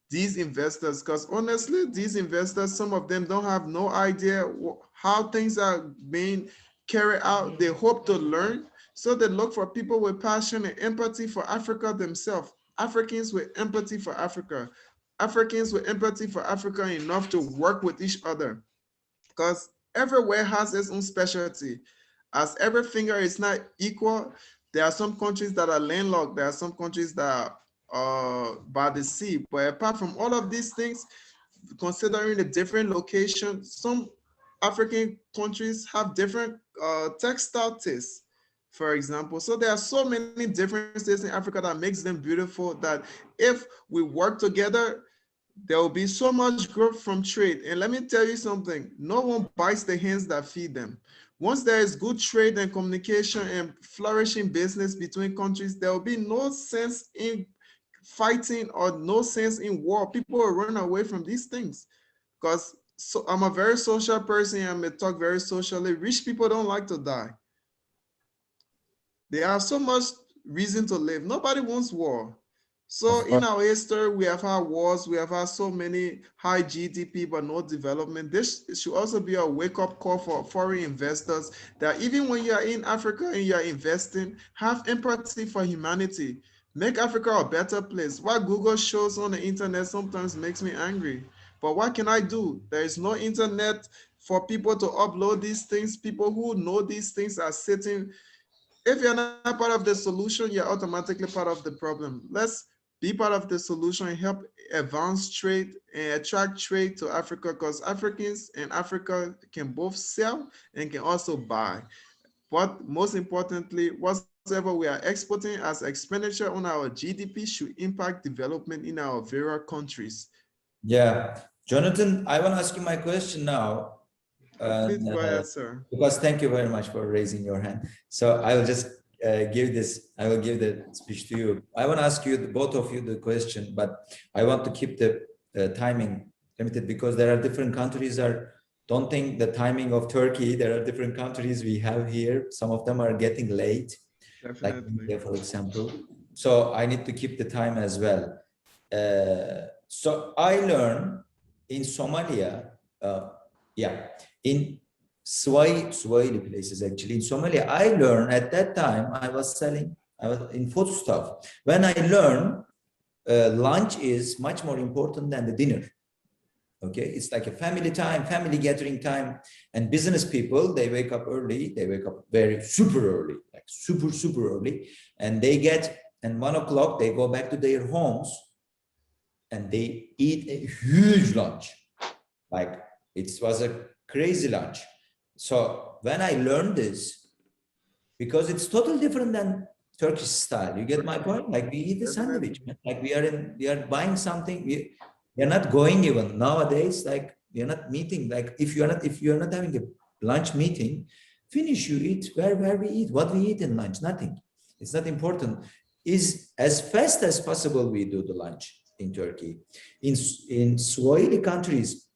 these investors. Because honestly, these investors, some of them don't have no idea how things are being carried out. They hope to learn. So they look for people with passion and empathy for Africa themselves. Africans with empathy for Africa. Africans with empathy for Africa enough to work with each other, because everywhere has its own specialty. As every finger is not equal, there are some countries that are landlocked, there are some countries that are by the sea. But apart from all of these things, considering the different locations, some African countries have different textile tastes, for example. So there are so many differences in Africa that makes them beautiful, that if we work together, there will be so much growth from trade. And let me tell you something, no one bites the hands that feed them. Once there is good trade and communication and flourishing business between countries, there will be no sense in fighting or no sense in war. People will run away from these things, because I'm a very social person. I may talk very socially. Rich people don't like to die. They have so much reason to live. Nobody wants war. So in our history, we have had wars, we have had so many high GDP, but no development. This should also be a wake-up call for foreign investors, that even when you are in Africa and you are investing, have empathy for humanity. Make Africa a better place. What Google shows on the internet sometimes makes me angry. But what can I do? There is no internet for people to upload these things. People who know these things are sitting if you're not part of the solution, you're automatically part of the problem. Let's be part of the solution and help advance trade and attract trade to Africa, because Africans and Africa can both sell and can also buy. But most importantly, whatever we are exporting as expenditure on our GDP should impact development in our various countries. Yeah, Jonathan, I want to ask you my question now. Please go ahead, sir. Because thank you very much for raising your hand. So I will just give the speech to you. I want to ask you, both of you, the question, but I want to keep the timing limited because there are different countries don't think the timing of Turkey. There are different countries we have here. Some of them are getting late, like India, for example. So I need to keep the time as well. So I learned in Somalia, in Swahili places actually. In Somalia, I learned at that time, I was in Foodstuff. When I learned lunch is much more important than the dinner. Okay, it's like a family time, family gathering time, and business people, they wake up early, they wake up very super early, like super early, and and 1 o'clock, they go back to their homes and they eat a huge lunch. Like it was a crazy lunch. So when I learned this, because it's totally different than Turkish style, you get my point? Like we eat a sandwich, man. Like we are buying something. We are not going even nowadays. Like we are not meeting. Like if you are not having a lunch meeting, finish you eat where we eat, what we eat in lunch, nothing. It's not important. Is as fast as possible we do the lunch in Turkey. In Swahili countries,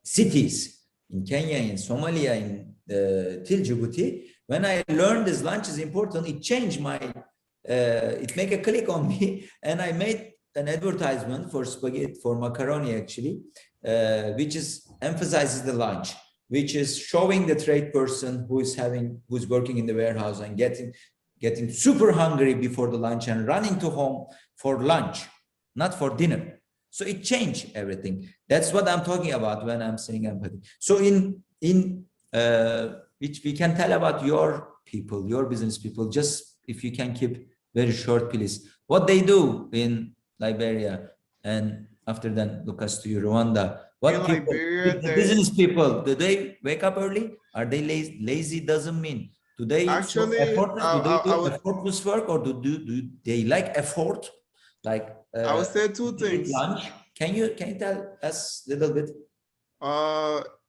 cities, in Kenya, in Somalia, in till Djibouti, when I learned this lunch is important, it changed it made a click on me, and I made an advertisement for spaghetti, for macaroni actually, which emphasizes the lunch, which is showing the trade person who's working in the warehouse and getting super hungry before the lunch and running to home for lunch, not for dinner. So it changed everything. That's what I'm talking about when I'm saying empathy. So which we can tell about your people, your business people, just if you can keep very short, please. What they do in Liberia, and after that, Lucas, to you, Rwanda. What people, Liberia, the business people, do they wake up early? Are they lazy? Lazy doesn't mean. Do they actually effortless work, or do they like effort? Like I would say two things. Lunch. Can you tell us a little bit?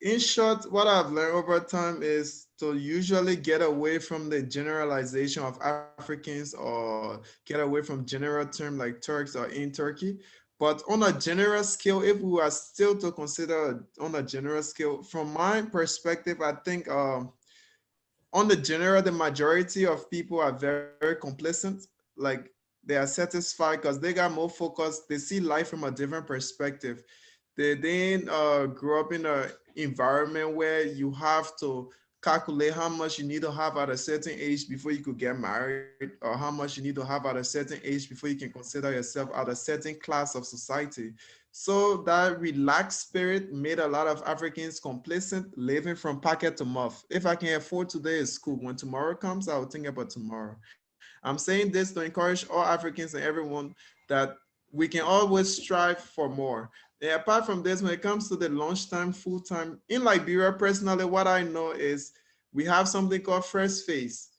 In short, what I've learned over time is to usually get away from the generalization of Africans or get away from general term like Turks or in Turkey. But on a general scale, if we are still to consider on a general scale, from my perspective, I think on the general, the majority of people are very complacent. Like they are satisfied because they got more focus. They see life from a different perspective. They didn't grow up in an environment where you have to calculate how much you need to have at a certain age before you could get married, or how much you need to have at a certain age before you can consider yourself at a certain class of society. So that relaxed spirit made a lot of Africans complacent, living from pocket to mouth. If I can afford today, it's cool. When tomorrow comes, I will think about tomorrow. I'm saying this to encourage all Africans and everyone that we can always strive for more. And apart from this, when it comes to the lunchtime, food time, in Liberia, personally, what I know is we have something called first phase.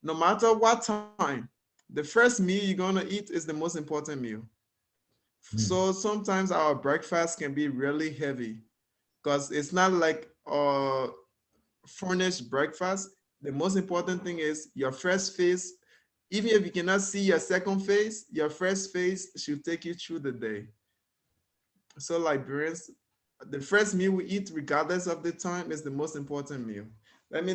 No matter what time, the first meal you're gonna eat is the most important meal. So sometimes our breakfast can be really heavy because it's not like furnished breakfast. The most important thing is your first phase. Even if you cannot see your second phase, your first phase should take you through the day. So Liberians, the first meal we eat, regardless of the time, is the most important meal. Let me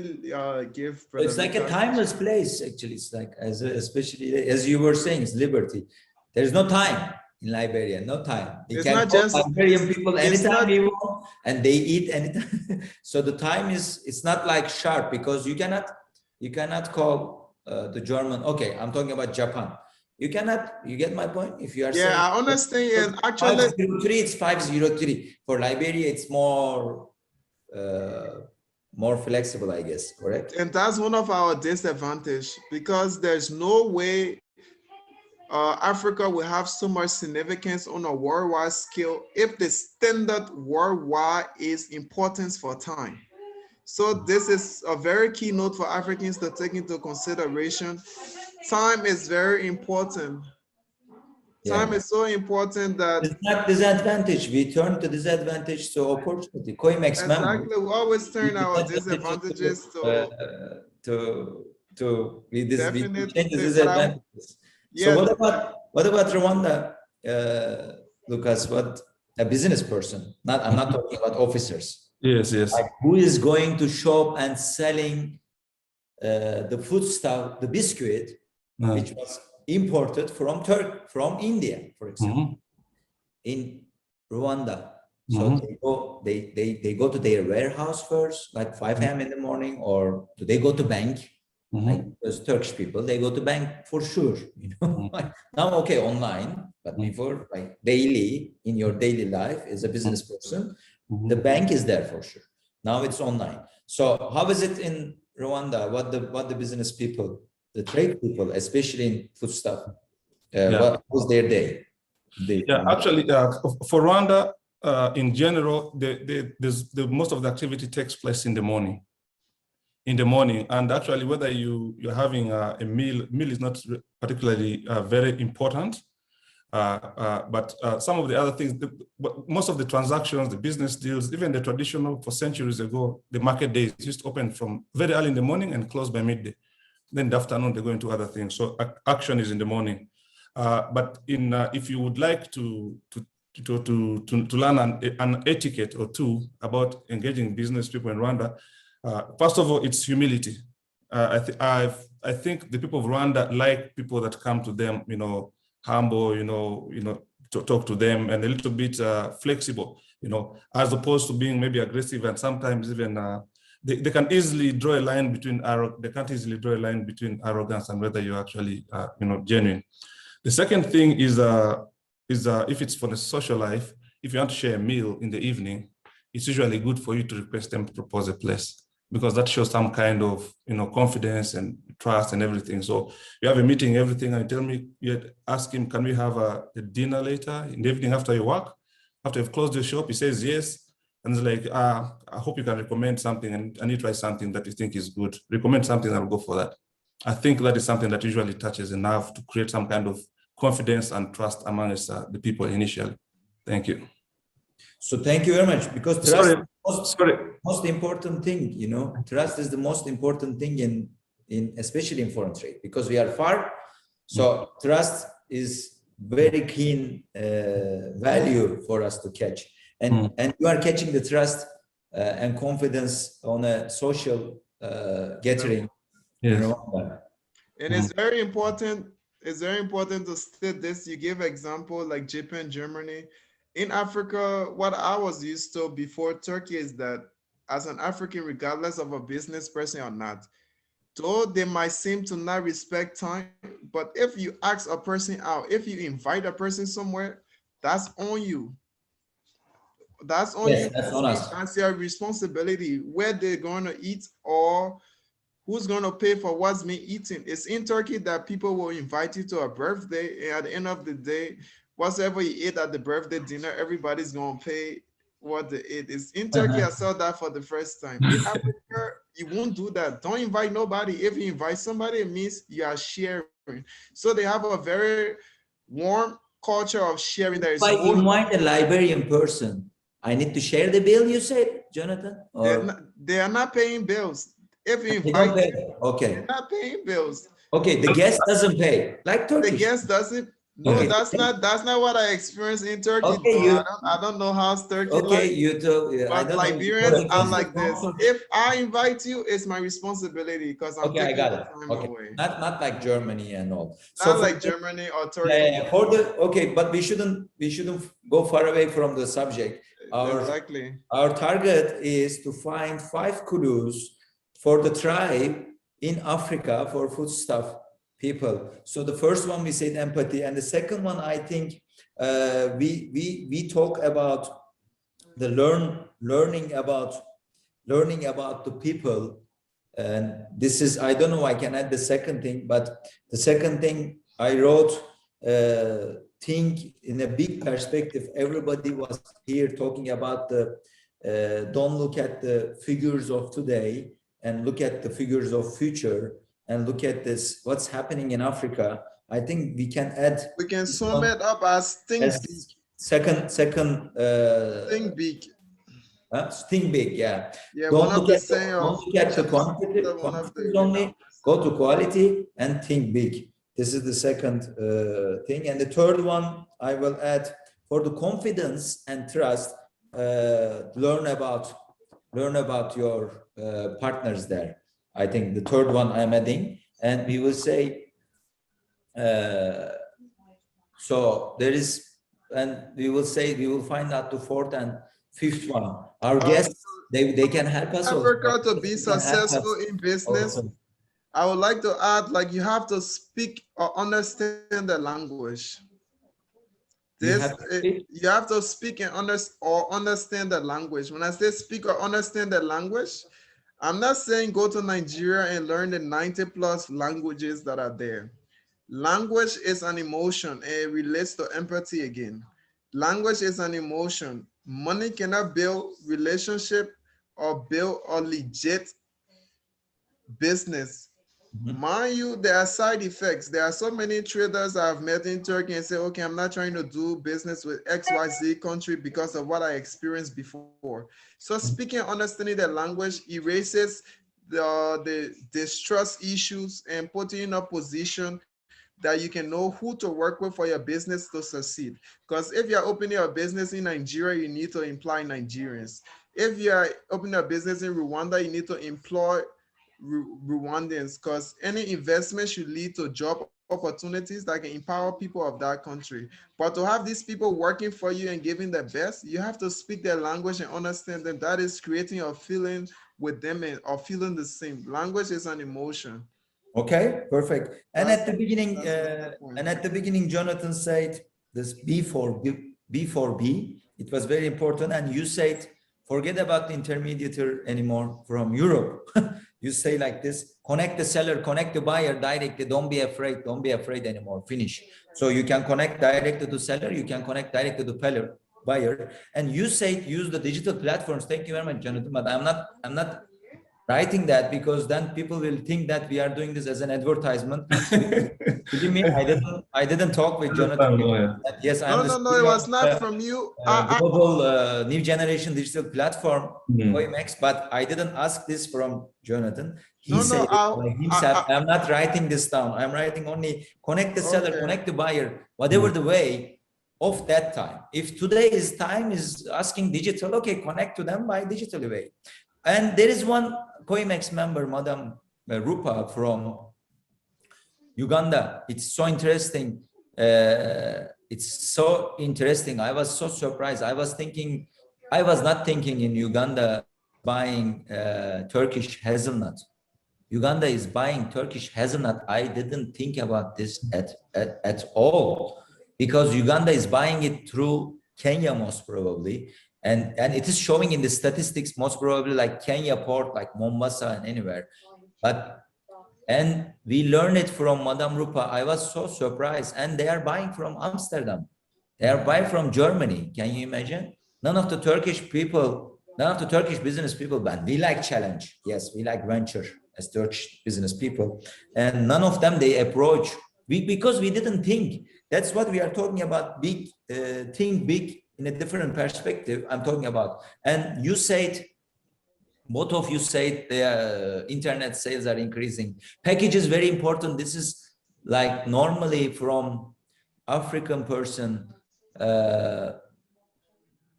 give. It's like a timeless place, actually. It's like, especially as you were saying, it's liberty. There's no time in Liberia, no time. You can call Liberian people anytime you want, and they eat anytime. So the time it's not like sharp, because you cannot call the German. Okay, I'm talking about Japan. You get my point? If you are saying, I understand. Actually, 503, it's 503. For Liberia, it's more more flexible, I guess, correct? And that's one of our disadvantage, because there's no way Africa will have so much significance on a worldwide scale if the standard worldwide is importance for time. So this is a very key note for Africans to take into consideration. Time is very important. Time is so important that it's not disadvantage. We turn the disadvantage to opportunity. Coimex members. exactly, we always turn our disadvantages we definitely, change the but disadvantages. So yeah, what about Rwanda, Lucas? What a business person? I'm not talking about officers. Yes, yes. Like who is going to shop and selling the foodstuff, the biscuit, which was imported from from India, for example, in Rwanda. So they go to their warehouse first, like 5 a.m. in the morning, or do they go to bank? Like those Turkish people, they go to bank for sure. You know, now okay, online, but before, like daily in your daily life as a business person, the bank is there for sure. Now it's online. So how is it in Rwanda? What the business people, the trade people, especially in foodstuff, what was their day? Actually, for Rwanda, in general, the most of the activity takes place in the morning. And actually, whether you're having a meal is not particularly very important. But some of the other things, most of the transactions, the business deals, even the traditional, for centuries ago, the market days used to open from very early in the morning and close by midday. Then in the afternoon, they go into other things. So action is in the morning. But if you would like to learn an etiquette or two about engaging business people in Rwanda, first of all, it's humility. I think the people of Rwanda like people that come to them, you know, humble, to talk to them, and a little bit flexible, as opposed to being maybe aggressive, and sometimes even they can easily draw a line between arrogance and whether you're actually genuine. The second thing is if it's for the social life, if you want to share a meal in the evening, it's usually good for you to request them to propose a place, because that shows some kind of confidence and trust and everything. So you have a meeting, everything, and tell me, you ask him, can we have a dinner later in the evening after your work, after you've closed your shop? He says yes, and it's like, I hope you can recommend something, and you try something that you think is good. Recommend something, I'll go for that. I think that is something that usually touches a nerve to create some kind of confidence and trust amongst the people initially. Thank you. So thank you very much, because trust is the most important thing, trust is the most important thing in especially in foreign trade, because we are far. So trust is very keen value for us to catch. And you are catching the trust and confidence on a social gathering. Yes. And it's very important. It's very important to state this. You give example like Japan, Germany. In Africa, what I was used to before Turkey is that as an African, regardless of a business person or not, though they might seem to not respect time, but if you ask a person out, if you invite a person somewhere, that's on you. That's on you. That's on us. That's your responsibility, where they're going to eat or who's going to pay for what's being eaten. It's in Turkey that people will invite you to a birthday, and at the end of the day, whatever you eat at the birthday dinner, everybody's going to pay what they eat. It's in Turkey. I saw that for the first time. In Africa, you won't do that. Don't invite nobody. If you invite somebody, it means you are sharing. So they have a very warm culture of sharing. There is if I invite a Liberian person, I need to share the bill, you said, Jonathan? Or they are not paying bills. If you invite them, okay, they're not paying bills. Okay, the guest doesn't pay, like Turkish. The guest doesn't. No, Okay. that's not what I experienced in Turkey. Okay, I don't know how Turkey. Okay, like, you too. but Liberians are like this. If I invite you, it's my responsibility because I'm taking time away. Not like Germany and all. Not like Germany or Turkey. But we shouldn't go far away from the subject. Exactly. Our target is to find 5 clues for the tribe in Africa for foodstuff people. So the first one we said empathy, and the second one I think we talk about the learning about learning about the people. And this is, I don't know, I can add the second thing, but the second thing I wrote, think in a big perspective. Everybody was here talking about the, don't look at the figures of today and look at the figures of future and look at this, what's happening in Africa. I think we can add. We can sum it up as think big. Second, think big. Think big, yeah. Yeah, Don't one of look the at saying don't look at the quantity only. Go to quality and think big. This is the second thing. And the third one I will add, for the confidence and trust, learn about your partners there. I think the third one I'm adding, and we will say. So there is, and we will say, we will find out the fourth and fifth one. Our guests, they can help us. Africa to be successful in business. Also. I would like to add, like, you have to speak or understand the language. You have to speak and understand the language. When I say speak or understand the language, I'm not saying go to Nigeria and learn the 90+ languages that are there. Language is an emotion, and it relates to empathy again. Language is an emotion. Money cannot build relationship or build a legit business. Mind you, there are side effects. There are so many traders I've met in Turkey and say, okay, I'm not trying to do business with XYZ country because of what I experienced before. So speaking and understanding the language erases the distrust issues and putting in a position that you can know who to work with for your business to succeed. Because if you're opening a business in Nigeria, you need to employ Nigerians. If you're opening a business in Rwanda, you need to employ Rwandans, because any investment should lead to job opportunities that can empower people of that country. But to have these people working for you and giving their best, you have to speak their language and understand them. That is creating a feeling with them and or feeling the same. Language is an emotion. Okay, perfect. And at the beginning, Jonathan said this B for B. It was very important, and you said, forget about the intermediary anymore from Europe. You say like this: connect the seller, connect the buyer directly. Don't be afraid. Don't be afraid anymore. Finish. So you can connect directly to seller. You can connect directly to buyer. And you said use the digital platforms. Thank you very much, Jonathan. But I'm not writing that, because then people will think that we are doing this as an advertisement. Believe me, I didn't talk with Jonathan. Yes, no, it was not from you. Global new generation digital platform, Coimex, but I didn't ask this from Jonathan. He said himself. I'm not writing this down. I'm writing only connect the seller, connect the buyer, whatever the way of that time. If today's time is asking digital, okay, connect to them by digital way. And there is one Coimex member, Madam Rupa from Uganda. It's so interesting. It's so interesting. I was so surprised. I was not thinking in Uganda buying Turkish hazelnut. Uganda is buying Turkish hazelnut. I didn't think about this at all, because Uganda is buying it through Kenya most probably. And it is showing in the statistics most probably like Kenya port, like Mombasa and anywhere. And we learned it from Madame Rupa. I was so surprised. And they are buying from Amsterdam. They are buying from Germany. Can you imagine? None of the Turkish business people, but we like challenge. Yes, we like venture as Turkish business people. And none of them, they approach. Because we didn't think. That's what we are talking about. Big, think big. In a different perspective, I'm talking about. And you said, both of you said the internet sales are increasing. Package is very important. This is like normally from African person.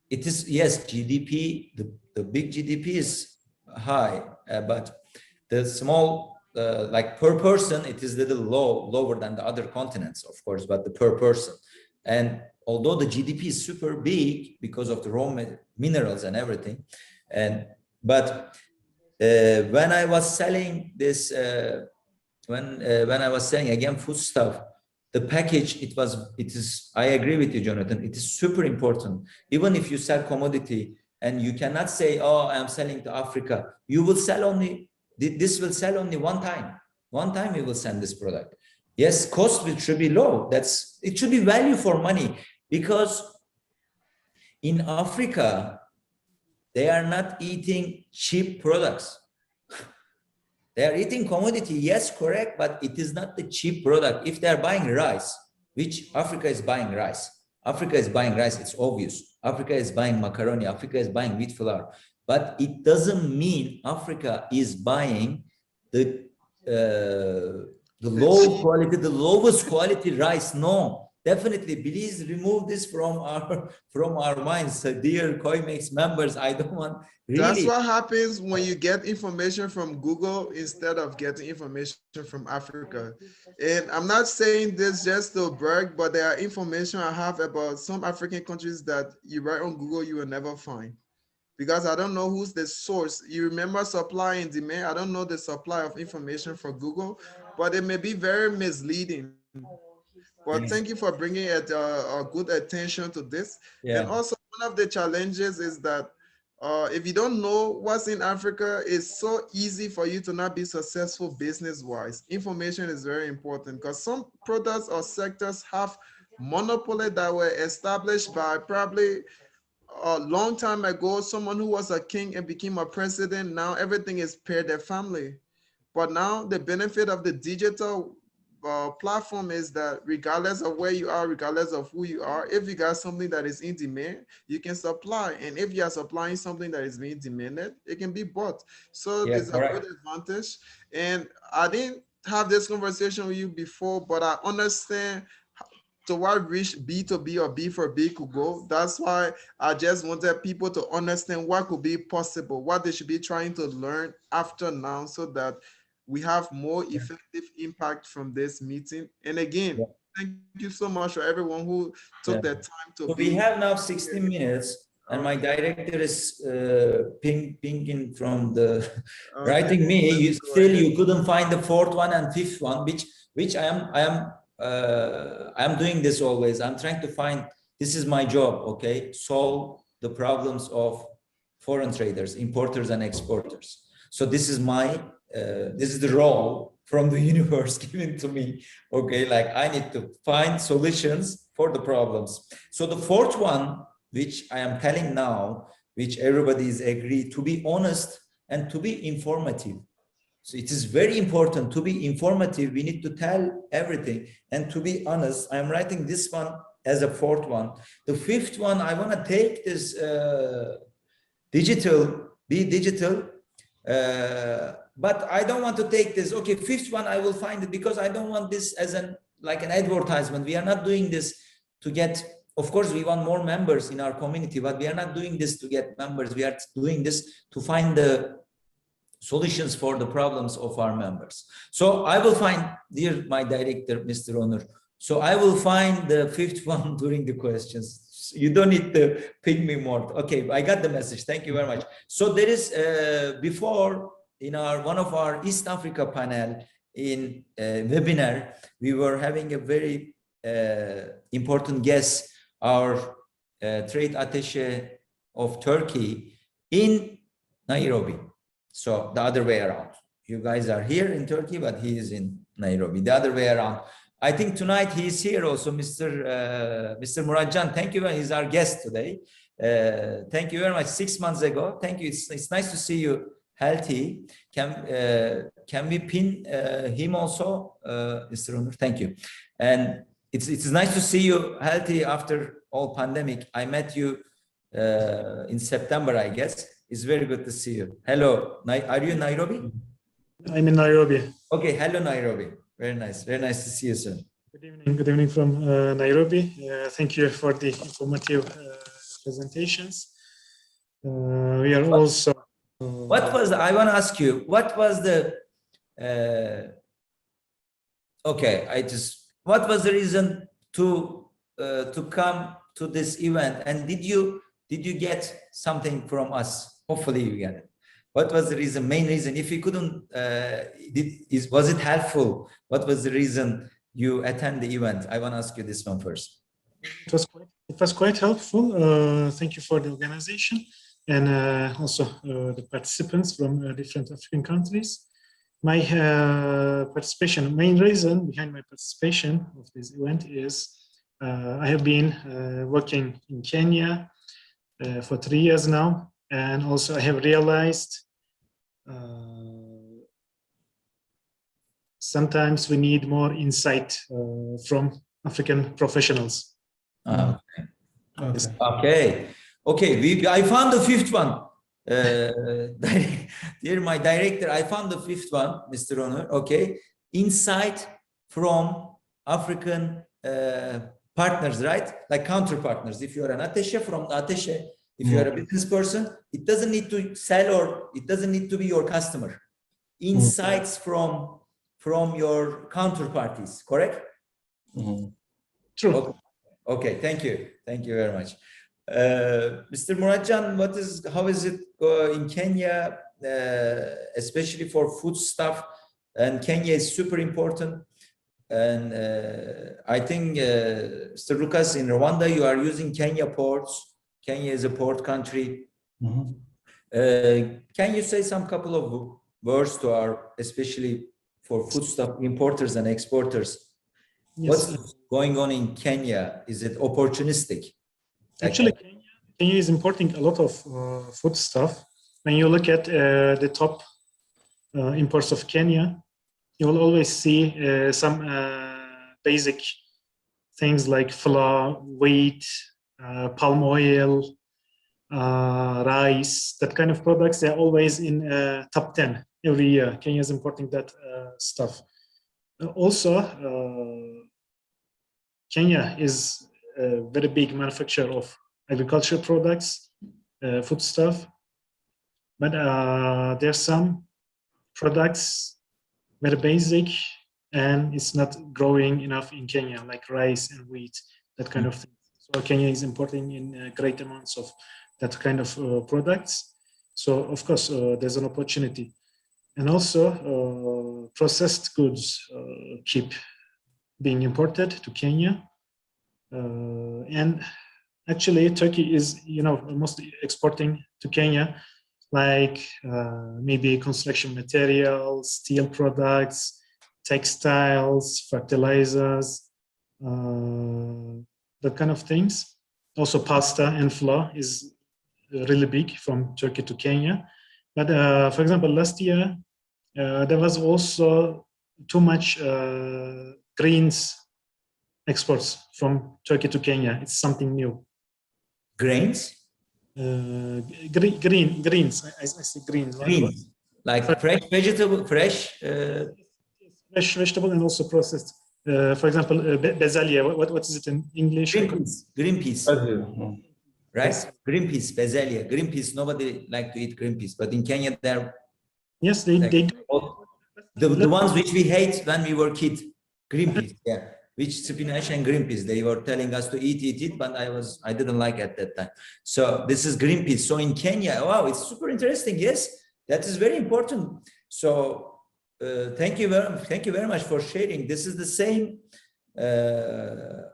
It is, yes, GDP, the big GDP is high, but the small, like per person, it is a little lower than the other continents, of course, but the per person. And although the GDP is super big because of the raw minerals and everything, but when I was selling this, when I was selling again Foodstuff, the package, it is. I agree with you, Jonathan. It is super important. Even if you sell commodity And you cannot say, oh, I'm selling to Africa. You will sell only, this will sell only one time. One time you will send this product. Yes, cost should be low. It should be value for money, because in Africa, they are not eating cheap products. They are eating commodity, yes, correct, but it is not the cheap product. If they are buying rice, which Africa is buying rice. Africa is buying rice, it's obvious. Africa is buying macaroni, Africa is buying wheat flour. But it doesn't mean Africa is buying the low quality, the lowest quality rice. No, definitely, please remove this from our minds. So dear Coimex members, I don't want really. That's what happens when you get information from Google instead of getting information from Africa. And I'm not saying this just to brag, but there are information I have about some African countries that you write on Google, you will never find. Because I don't know who's the source. You remember supply and demand. I don't know the supply of information for Google, but it may be very misleading. But Yes. thank you for bringing a good attention to this. Yeah. And also one of the challenges is that if you don't know what's in Africa, it's so easy for you to not be successful business-wise. Information is very important because some products or sectors have monopoly that were established by probably a long time ago, someone who was a king and became a president. Now everything is per their family. But now the benefit of the digital platform is that regardless of where you are, regardless of who you are, if you got something that is in demand, you can supply. And if you are supplying something that is being demanded, it can be bought. So Yeah, there's a good advantage. And I didn't have this conversation with you before, but I understand to what reach B2B or B4B could go. That's why I just wanted people to understand what could be possible, what they should be trying to learn after now, so that we have more effective impact from this meeting. And again, thank you so much for everyone who took the time to So be. we have now 16 minutes, and my director is pinging from the writing me. You couldn't find the fourth one and fifth one, which I am doing this always. I'm trying to find. This is my job. Okay, solve the problems of foreign traders, importers, and exporters. So this is my this is the role from the universe given to me. Okay, like I need to find solutions for the problems. So the fourth one, which I am telling now, which everybody is agreed, to be honest and to be informative. So it is very important to be informative. We need to tell everything and to be honest. I'm writing this one as a fourth one. The fifth one, I want to take this be digital. But I don't want to take this. Okay, fifth one, I will find it, because I don't want this as like an advertisement. We are not doing this to get, of course, we want more members in our community, but we are not doing this to get members. We are doing this to find the solutions for the problems of our members. So I will find, dear my director, Mr. Onur, so I will find the fifth one during the questions. You don't need to ping me more. Okay, I got the message. Thank you very much. So there is, before, in one of our East Africa panel in webinar, we were having a very important guest, our trade attaché of Turkey in Nairobi. So the other way around. You guys are here in Turkey, but he is in Nairobi. The other way around. I think tonight he is here also, Mr. Muradjan. Thank you. He's our guest today. Thank you very much. 6 months ago. Thank you. It's nice to see you healthy. Can we pin him also, Mr. Onur? Thank you. And it's nice to see you healthy after all pandemic. I met you in September, I guess. It's very good to see you. Hello. Are you in Nairobi? I'm in Nairobi. Okay. Hello, Nairobi. Very nice. Very nice to see you, sir. Good evening. Good evening from Nairobi. Thank you for the informative presentations. We are also. What was I want to ask you? What was the? Okay, what was the reason to come to this event? And did you get something from us? Hopefully you get it. What was the reason? Main reason? If you couldn't, was it helpful? What was the reason you attend the event? I want to ask you this one first. It was quite helpful. Thank you for the organization. and also the participants from different African countries. My participation, main reason behind my participation of this event is I have been working in Kenya for 3 years now, and also I have realized sometimes we need more insight from African professionals. Okay. Okay. I found the fifth one. Dear my director, I found the fifth one, Mr. Onur. Okay. Insight from African partners, right? Like counter partners. If you're an attaché from the attaché, if you're a business person, it doesn't need to sell or it doesn't need to be your customer. Insights from your counterparties, correct? True. Okay, thank you very much. Mr. Muratjan, how is it in Kenya, especially for foodstuff? And Kenya is super important. And I think, Mr. Lucas, in Rwanda, you are using Kenya ports. Kenya is a port country. Can you say some couple of words to our, especially for foodstuff importers and exporters? Yes. What's going on in Kenya? Is it opportunistic? Actually, Kenya is importing a lot of foodstuff. When you look at the top imports of Kenya, you will always see some basic things like flour, wheat, palm oil, rice, that kind of products. They're always in top 10 every year. Kenya is importing that stuff. Also, Kenya is a very big manufacturer of agricultural products, foodstuff, but there are some products very basic and it's not growing enough in Kenya, like rice and wheat, that kind of thing. So Kenya is importing in great amounts of that kind of products. So of course, there's an opportunity. And also processed goods keep being imported to Kenya. And actually Turkey is, mostly exporting to Kenya, like maybe construction materials, steel products, textiles, fertilizers, that kind of things. Also pasta and flour is really big from Turkey to Kenya. But for example, last year, there was also too much grains exports from Turkey to Kenya. It's something new. Grains? Greens. I say greens. Greens. Like fresh vegetable, fresh vegetable and also processed. For example, bezelye. What is it in English? Green peas. Right? Yes. Green peas, bezelye. Green peas. Nobody like to eat green peas, but in Kenya they're. Yes, they do. The ones which we hate when we were kids. Green peas. Yeah. Which spinach and green peas. They were telling us to eat, but I didn't like at that time. So this is green peas. So in Kenya, wow, it's super interesting. Yes, that is very important. So thank you very much for sharing. This is the same.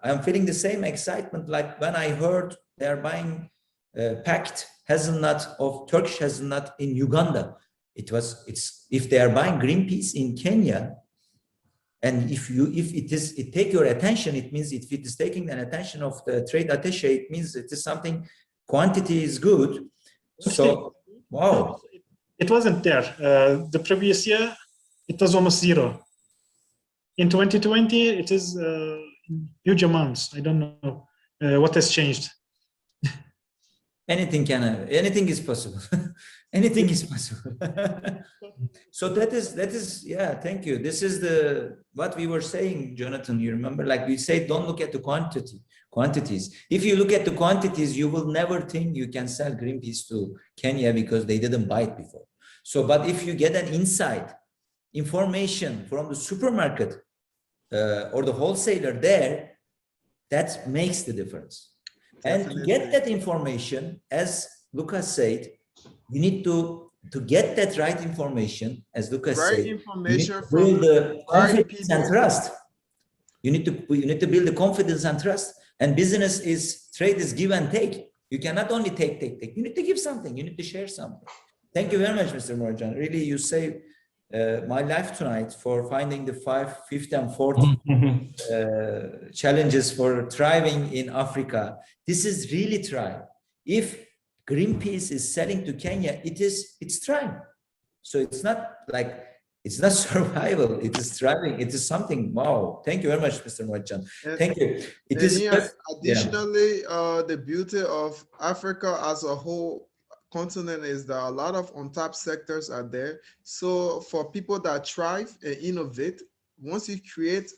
I'm feeling the same excitement like when I heard they are buying packed hazelnut of Turkish hazelnut in Uganda. If they are buying green peas in Kenya. And if it take your attention, it means if it is taking an attention of the trade attaché, it means it is something, quantity is good. So, wow. It wasn't there. The previous year, it was almost zero. In 2020, it is huge amounts. I don't know what has changed. Anything is possible. Anything is possible. So that is, yeah, thank you. This is what we were saying, Jonathan, you remember, like we say, don't look at the quantities. If you look at the quantities, you will never think you can sell green peas to Kenya because they didn't buy it before. So, but if you get an inside information from the supermarket or the wholesaler there, that makes the difference. And to get that information, as Lucas said, you need to get that right information, as Lucas said. Information you need to build the confidence and trust. You need to build the confidence and trust. And trade is give and take. You cannot only take. You need to give something. You need to share something. Thank you very much, Mr. Morjan. Really, you saved my life tonight for finding the fifth and fourth challenges for thriving in Africa. This is really thrive. If Greenpeace is selling to Kenya, it's thriving. So it's not like, it's not survival, it is thriving, it is something. Wow. Thank you very much, Mr. Morjan. Thank you. It is additionally, the beauty of Africa as a whole continent is that a lot of untapped sectors are there. So for people that thrive and innovate, once you create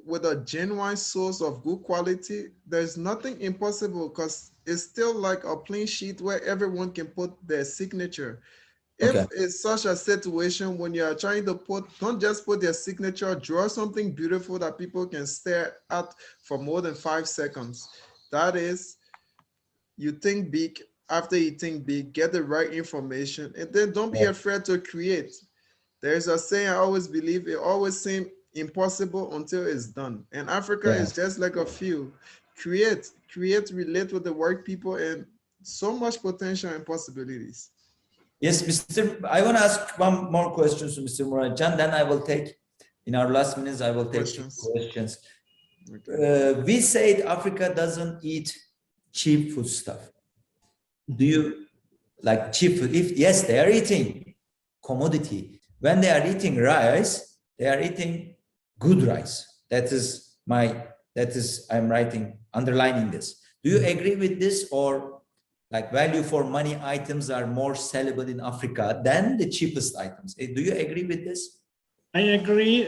with a genuine source of good quality, there's nothing impossible, because it's still like a plain sheet where everyone can put their signature. If it's such a situation when you're trying to don't just put their signature, draw something beautiful that people can stare at for more than 5 seconds. That is, you think big. After you think big, get the right information, and then don't be afraid to create. There's a saying I always believe, it always seems impossible until it's done. And Africa is just like a few. Create, relate with the work people, and so much potential and possibilities. Yes, I want to ask one more question to Mr. Morjan, then I will take, in our last minutes, I will take questions. We said Africa doesn't eat cheap food stuff. Do you like cheap food? If yes, they are eating commodity. When they are eating rice, they are eating good rice. I'm underlining this. Do you agree with this, or like value for money items are more sellable in Africa than the cheapest items? Do you agree with this? I agree,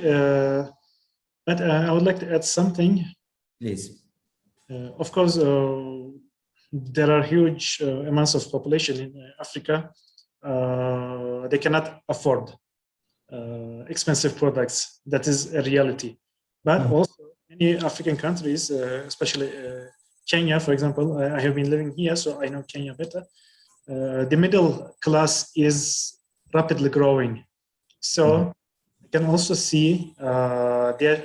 but I would like to add something. Please. Of course, there are huge amounts of population in Africa. They cannot afford expensive products. That is a reality. But also, many African countries, especially Kenya, for example, I have been living here, so I know Kenya better. The middle class is rapidly growing. So you can also see they're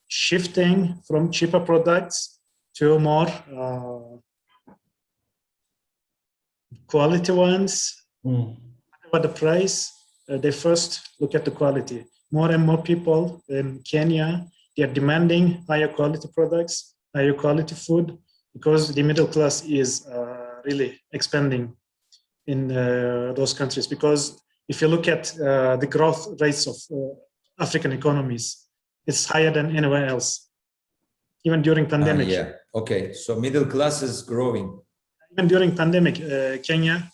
shifting from cheaper products to more quality ones. Whatever the price, they first look at the quality. More and more people in Kenya, they are demanding higher quality products, higher quality food, because the middle class is really expanding in those countries. Because if you look at the growth rates of African economies, it's higher than anywhere else, even during pandemic. Okay, so middle class is growing. Even during pandemic, Kenyan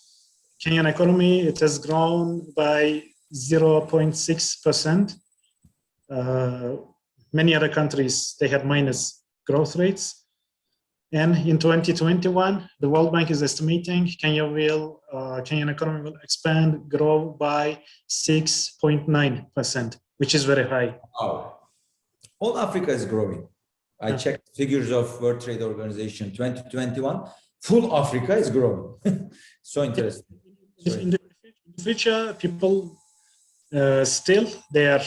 economy, it has grown by 0.6%. Many other countries, they had minus growth rates. And in 2021, the World Bank is estimating Kenyan economy will grow by 6.9%, which is very high. Wow. All Africa is growing. I checked figures of World Trade Organization 2021. Full Africa is growing. So interesting. In the future, people still, they are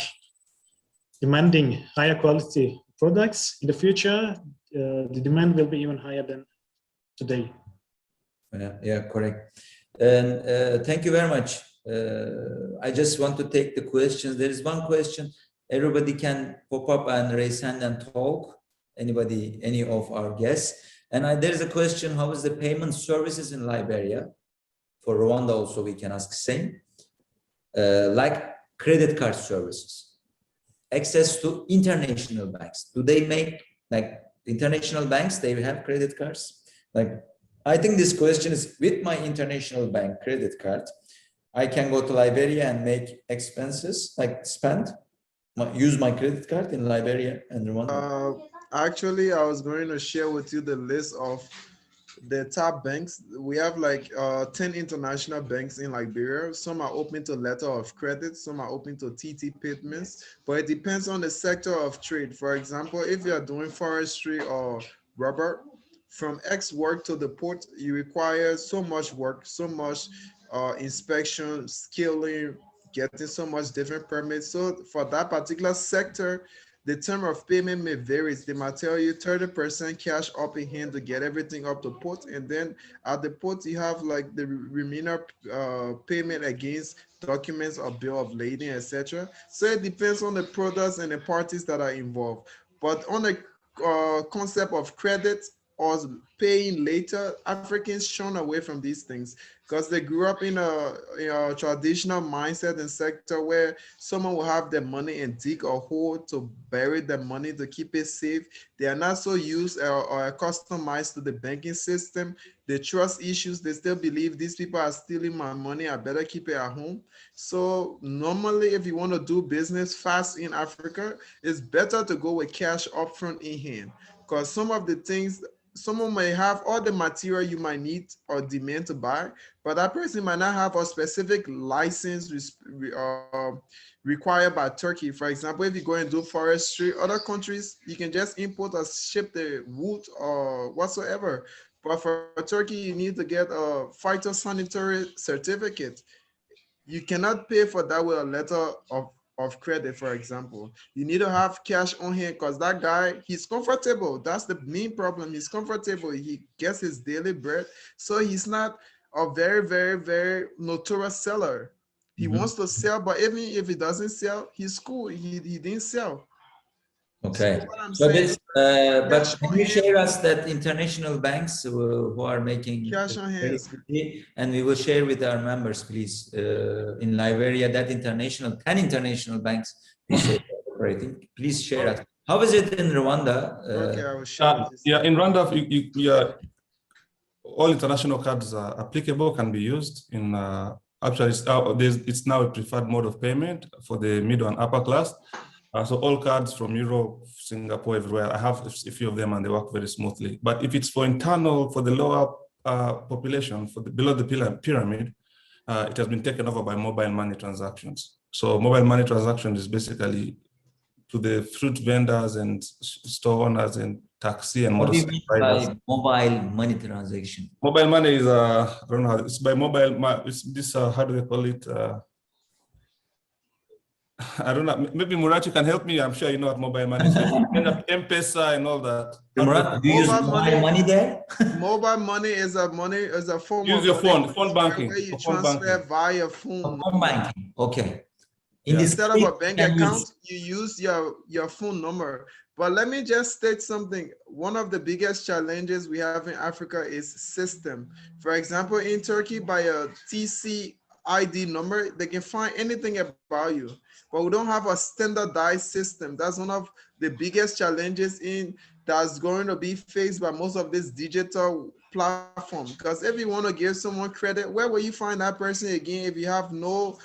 demanding higher quality products. In the future, the demand will be even higher than today. Yeah, correct. And thank you very much. I just want to take the questions. There is one question. Everybody can pop up and raise hand and talk. Anybody, any of our guests. And there is a question, how is the payment services in Liberia? For Rwanda also, we can ask same. Like credit card services, access to international banks. Do they make, like international banks, they have credit cards? Like, I think this question is, with my international bank credit card, I can go to Liberia and make expenses, like use my credit card in Liberia and Rwanda. Actually, I was going to share with you the list of the top banks. We have like 10 international banks in Liberia. Some are open to letter of credit, some are open to TT payments, but it depends on the sector of trade. For example, if you're doing forestry or rubber, from X work to the port, you require so much work, so much inspection, skilling, getting so much different permits. So for that particular sector, The term of payment may vary. They might tell you 30% cash up in hand to get everything up to port, and then at the port you have like the remainder payment against documents or bill of lading, etc. So it depends on the products and the parties that are involved. But on the concept of credit or paying later, Africans shun away from these things because they grew up in a traditional mindset and sector where someone will have their money and dig a hole to bury their money to keep it safe. They are not so used or customized to the banking system. The trust issues, they still believe these people are stealing my money, I better keep it at home. So normally, if you want to do business fast in Africa, it's better to go with cash upfront in hand, because some of the things, someone may have all the material you might need or demand to buy, but that person might not have a specific license required by Turkey. For example, if you go and do forestry, other countries, you can just import or ship the wood or whatsoever. But for Turkey, you need to get a phytosanitary certificate. You cannot pay for that with a letter of credit, for example. You need to have cash on hand because that guy, he's comfortable. That's the main problem. He's comfortable. He gets his daily bread. So he's not a very, very, very notorious seller. He wants to sell, but even if he doesn't sell, he's cool. He didn't sell. Okay. So what I'm So saying, this, but cash can on you hand. share us that international banks who are making Cash on hand. and we will share with our members, please, in Liberia, that 10 international banks you say are operating. Please share us. How is it in Rwanda? Okay, I will share this. Yeah, in Rwanda, all international cards are applicable, can be used in. Actually, it's now a preferred mode of payment for the middle and upper class. So all cards from Europe, Singapore, everywhere, I have a few of them and they work very smoothly. But if it's for internal, for the lower population, below the pyramid, it has been taken over by mobile money transactions. So mobile money transaction is basically to the fruit vendors and store owners and taxi and What do you mean riders. by mobile money transaction? Mobile money is, I don't know how, it's by mobile, it's this, how do they call it? I don't know, maybe Murachi can help me. I'm sure you know what mobile money is. M-Pesa and all that. Do you use mobile money there? Mobile money is a form Use of your money phone banking. where you Phone transfer banking. via phone. Phone banking. Okay. Instead of a bank account, you use your phone number. But let me just state something. One of the biggest challenges we have in Africa is system. For example, in Turkey, by a TC ID number, they can find anything about you. But we don't have a standardized system. That's one of the biggest challenges that's going to be faced by most of this digital platform. Because if you want to give someone credit, where will you find that person again if you have no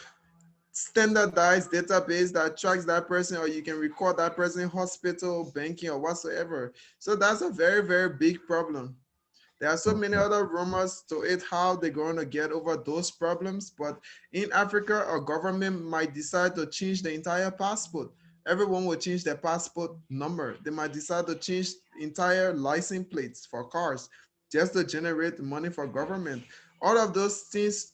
standardized database that tracks that person, or you can record that person in hospital, banking, or whatsoever? So that's a very, very big problem. There are so many other rumors to it how they're going to get over those problems. But in Africa, a government might decide to change the entire passport. Everyone will change their passport number. They might decide to change entire license plates for cars just to generate money for government. All of those things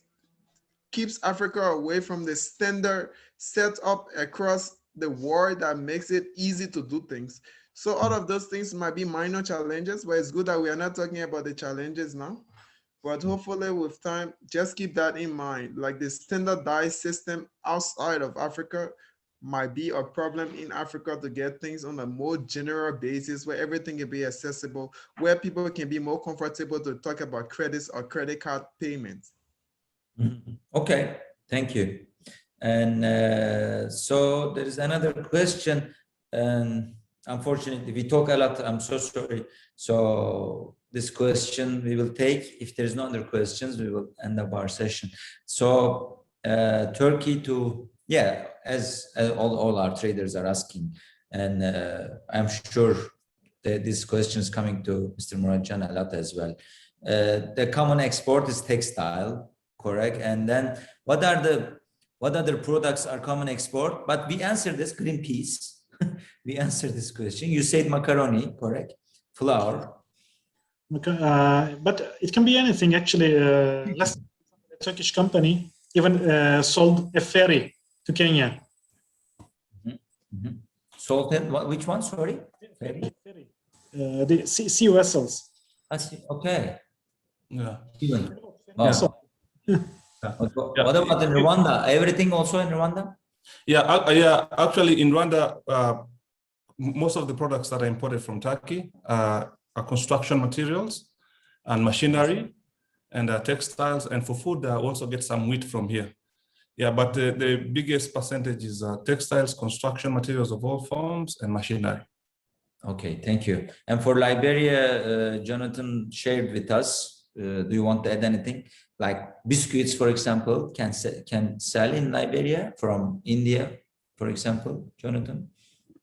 keeps Africa away from the standard set up across the world that makes it easy to do things. So all of those things might be minor challenges, but it's good that we are not talking about the challenges now. But hopefully with time, just keep that in mind. Like the standardized system outside of Africa might be a problem in Africa to get things on a more general basis where everything can be accessible, where people can be more comfortable to talk about credits or credit card payments. Okay, thank you. And so there is another question, and unfortunately we talk a lot. I'm so sorry. So this question we will take. If there's no other questions, we will end up our session. So Turkey to, yeah, as all our traders are asking, and I'm sure that this question is coming to Mr. Muratcan a lot as well. The common export is textile, correct? And then what other products are common export? But we answered this, green peas. We answered this question. You said macaroni, correct? Flour. But it can be anything actually. Last a Turkish company even sold a ferry to Kenya. Salt and what? Which one? Sorry. Ferry. The sea vessels. Okay. Yeah. Even. Yeah. Also, What about in Rwanda? Everything also in Rwanda? Yeah, actually in Rwanda, most of the products that are imported from Turkey are construction materials and machinery and textiles, and for food, I also get some wheat from here. Yeah, but the biggest percentage is textiles, construction materials of all forms, and machinery. Okay, thank you. And for Liberia, Jonathan shared with us. Do you want to add anything? Like biscuits, for example, can sell in Liberia from India, for example, Jonathan?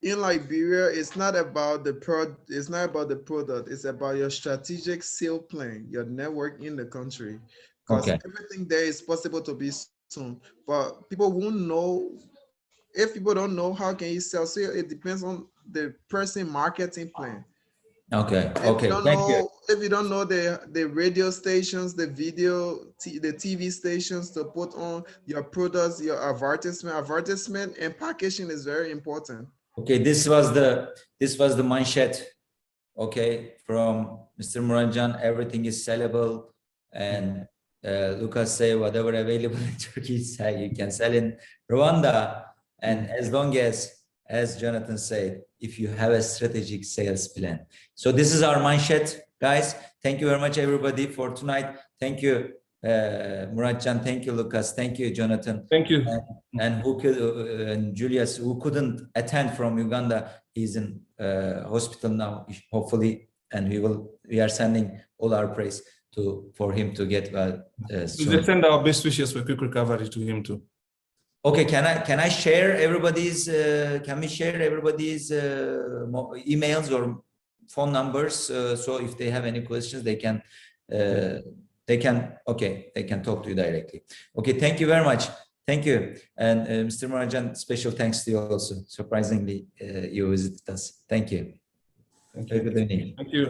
In Liberia, it's not about the product, it's about your strategic sale plan, your network in the country. Because everything there is possible to be soon. But people won't know. If people don't know, how can you sell? So it depends on the person marketing plan. Okay, If you don't know the radio stations, the TV stations to put on your products, your advertisement and packaging is very important. Okay, this was the manchette. Okay, from Mr. Muratcan, everything is sellable, and Lucas say whatever available in Turkey, you can sell in Rwanda, and as long as Jonathan said, if you have a strategic sales plan. So this is our manchette, guys. Thank you very much, everybody, for tonight. Thank you, Muratcan. Thank you, Lucas. Thank you, Jonathan. Thank you. And Julius, who couldn't attend from Uganda, he's in hospital now, hopefully, and we are sending all our praise for him to get well. We send our best wishes for quick recovery to him too. Okay, can I share everybody's? Can we share everybody's emails or phone numbers? So if they have any questions, they can talk to you directly. Okay, thank you very much. Thank you. And Mr. Muratcan, special thanks to you also. Surprisingly, you visited us. Thank you. Thank you. Have a good evening. Thank you.